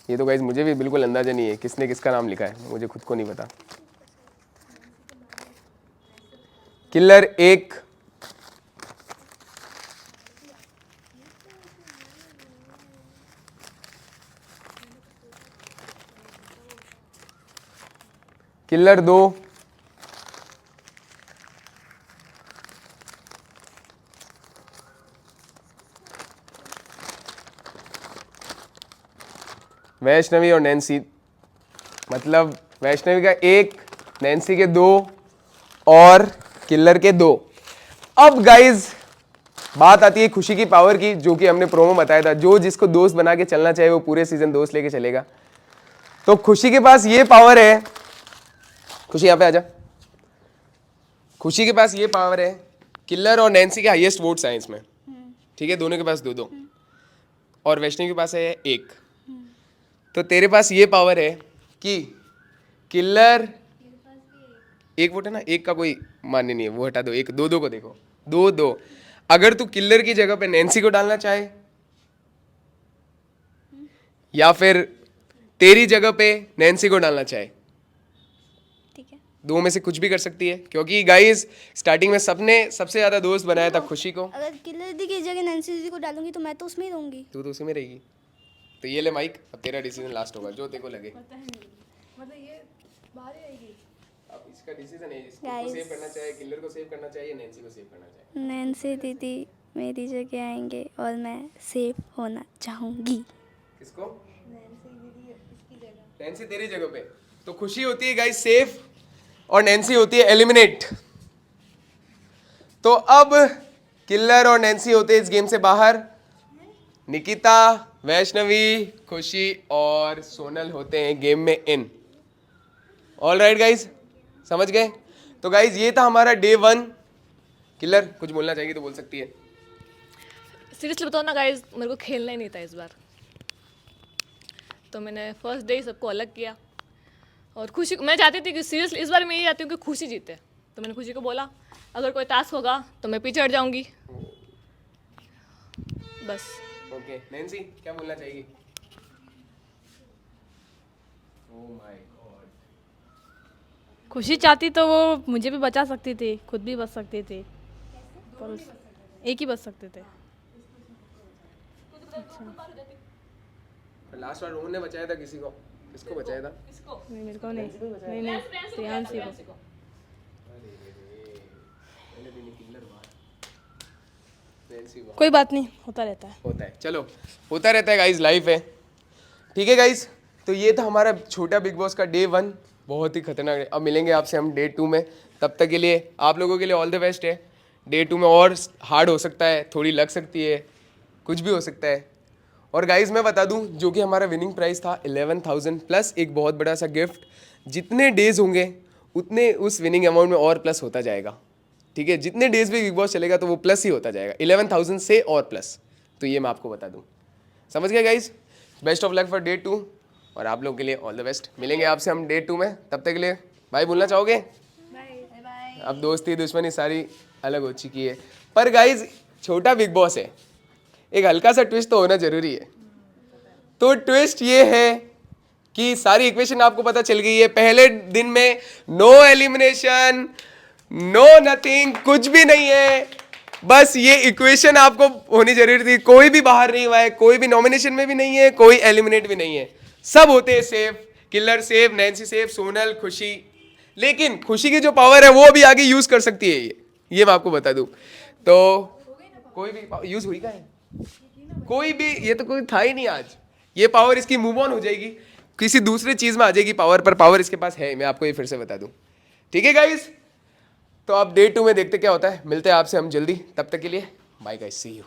ये तो गाइस मुझे भी बिल्कुल अंदाजा नहीं है किसने किसका नाम लिखा है, मुझे खुद को नहीं पता। किलर 1, किलर 2, वैष्णवी और नैन्सी, मतलब वैष्णवी का 1, नैन्सी के 2 और किलर के 2। अब गाइज बात आती है खुशी की पावर की, जो कि हमने प्रोमो बताया था, जो जिसको दोस्त बना के चलना चाहे वो पूरे सीजन दोस्त लेके चलेगा। तो खुशी के पास ये पावर है, खुशी यहाँ पे आजा। खुशी के पास ये पावर है, किलर और नैन्सी के हाईएस्ट वोट्स हैं इसमें, ठीक है, दोनों के पास 2-2, और वैष्णवी के पास है 1। तो तेरे पास ये पावर है कि किलर 1 वोट है ना, 1 का कोई मान्य नहीं है, वो हटा दो, 1 2-2 को देखो, 2-2। अगर तू किलर की जगह पे नैन्सी को डालना चाहे या फिर तेरी जगह पे नैन्सी को डालना चाहे, ठीक है। दो में से कुछ भी कर सकती है, क्योंकि गाइस स्टार्टिंग में सबने सबसे ज्यादा दोस्त बनाया था खुशी को। अगर किलर दी की जगह नैन्सी दीदी को डालूंगी तो मैं तो उसमें ही रहूंगी। तू तो उसी में रहेगी। तो ये ले माइक, अब तेरा डिसीजन लास्ट होगा, जो तेरे को लगे। मतलब ये बाहर ही आएगी। अब इसका डिसीजन है, इसको Guys. सेव करना चाहे, किलर को सेव करना चाहिए, नैन्सी को सेव करना चाहिए। नैन्सी दीदी मेरी जगह आएंगे और मैं सेफ होना चाहूँगी। किसको? नैन्सी तेरी जगह पे। तो खुशी होती है गाइस सेफ और नैन्सी होती है एलिमिनेट। तो अब किलर और नैन्सी होते हैं इस गेम से बाहर। निकिता, वैष्णवी, खुशी और सोनल होते हैं गेम में इन। ऑल राइट गाइज, समझ गए? तो गाइज ये था हमारा डे 1। किलर कुछ बोलना चाहिए तो बोल सकती है। सीरियसली बताओ ना गाइज, मेरे को खेलना ही नहीं था इस बार। तो मैंने फर्स्ट डे सबको अलग किया और खुशी, मैं चाहती थी कि सीरियसली इस बार मैं ये चाहती हूँ कि खुशी जीते। तो मैंने खुशी को बोला अगर कोई टास्क होगा तो मैं पीछे हट जाऊंगी, बस। ओके नैन्सी क्या बोलना चाहिए? ओह माय गॉड। खुशी चाहती तो वो मुझे भी बचा सकती थी, खुद भी बच सकती थी, पर एक ही बच सकते थे। लास्ट बार रोहन ने बचाया था किसी को, किसको बचाया था? नहीं मेरे को नहीं, नहीं प्रियांशी को। कोई बात नहीं, होता रहता है। होता है, चलो होता रहता है गाइज, लाइफ है। ठीक है गाइज, तो ये था हमारा छोटा बिग बॉस का डे 1, बहुत ही खतरनाक है। अब मिलेंगे आपसे हम डे 2 में, तब तक के लिए आप लोगों के लिए ऑल द बेस्ट है। डे 2 में और हार्ड हो सकता है, थोड़ी लग सकती है, कुछ भी हो सकता है। और गाइज मैं बता दूं, जो कि हमारा विनिंग प्राइस था 11,000 प्लस एक बहुत बड़ा सा गिफ्ट। जितने डेज होंगे उतने उस विनिंग अमाउंट में और प्लस होता जाएगा। ठीक है, जितने डेज भी बिग बॉस चलेगा तो वो प्लस ही होता जाएगा, 11,000 से और प्लस। तो ये मैं आपको बता दूं, समझ गए guys? Best of luck for day 2 और आप लोगों के लिए ऑल द बेस्ट। मिलेंगे आपसे हम डे 2 में, तब तक के लिए भाई बोलना चाहोगे? अब दोस्ती दुश्मनी सारी अलग हो चुकी है, पर गाइज छोटा बिग बॉस है, एक हल्का सा ट्विस्ट तो होना जरूरी है। तो ट्विस्ट ये है कि सारी इक्वेशन आपको पता चल गई है। पहले दिन में नो एलिमिनेशन, नो नथिंग, कुछ भी नहीं है। बस ये इक्वेशन आपको होनी जरूरी थी। कोई भी बाहर नहीं हुआ है, कोई भी नॉमिनेशन में भी नहीं है, कोई एलिमिनेट भी नहीं है, सब होते हैं safe. Killer safe, Nancy safe, Sonal, खुशी। लेकिन खुशी की जो पावर है वो भी आगे यूज कर सकती है, ये मैं आपको बता दूं। तो कोई भी यूज हुई का है, कोई भी, ये तो कोई था ही नहीं आज। ये पावर इसकी मूव ऑन हो जाएगी, किसी दूसरे चीज में आ जाएगी पावर, पर पावर इसके पास है, मैं आपको ये फिर से बता दूं। ठीक है गाइस, तो आप डे 2 में देखते क्या होता है। मिलते हैं आपसे हम जल्दी, तब तक के लिए बाय गाइस, सी यू।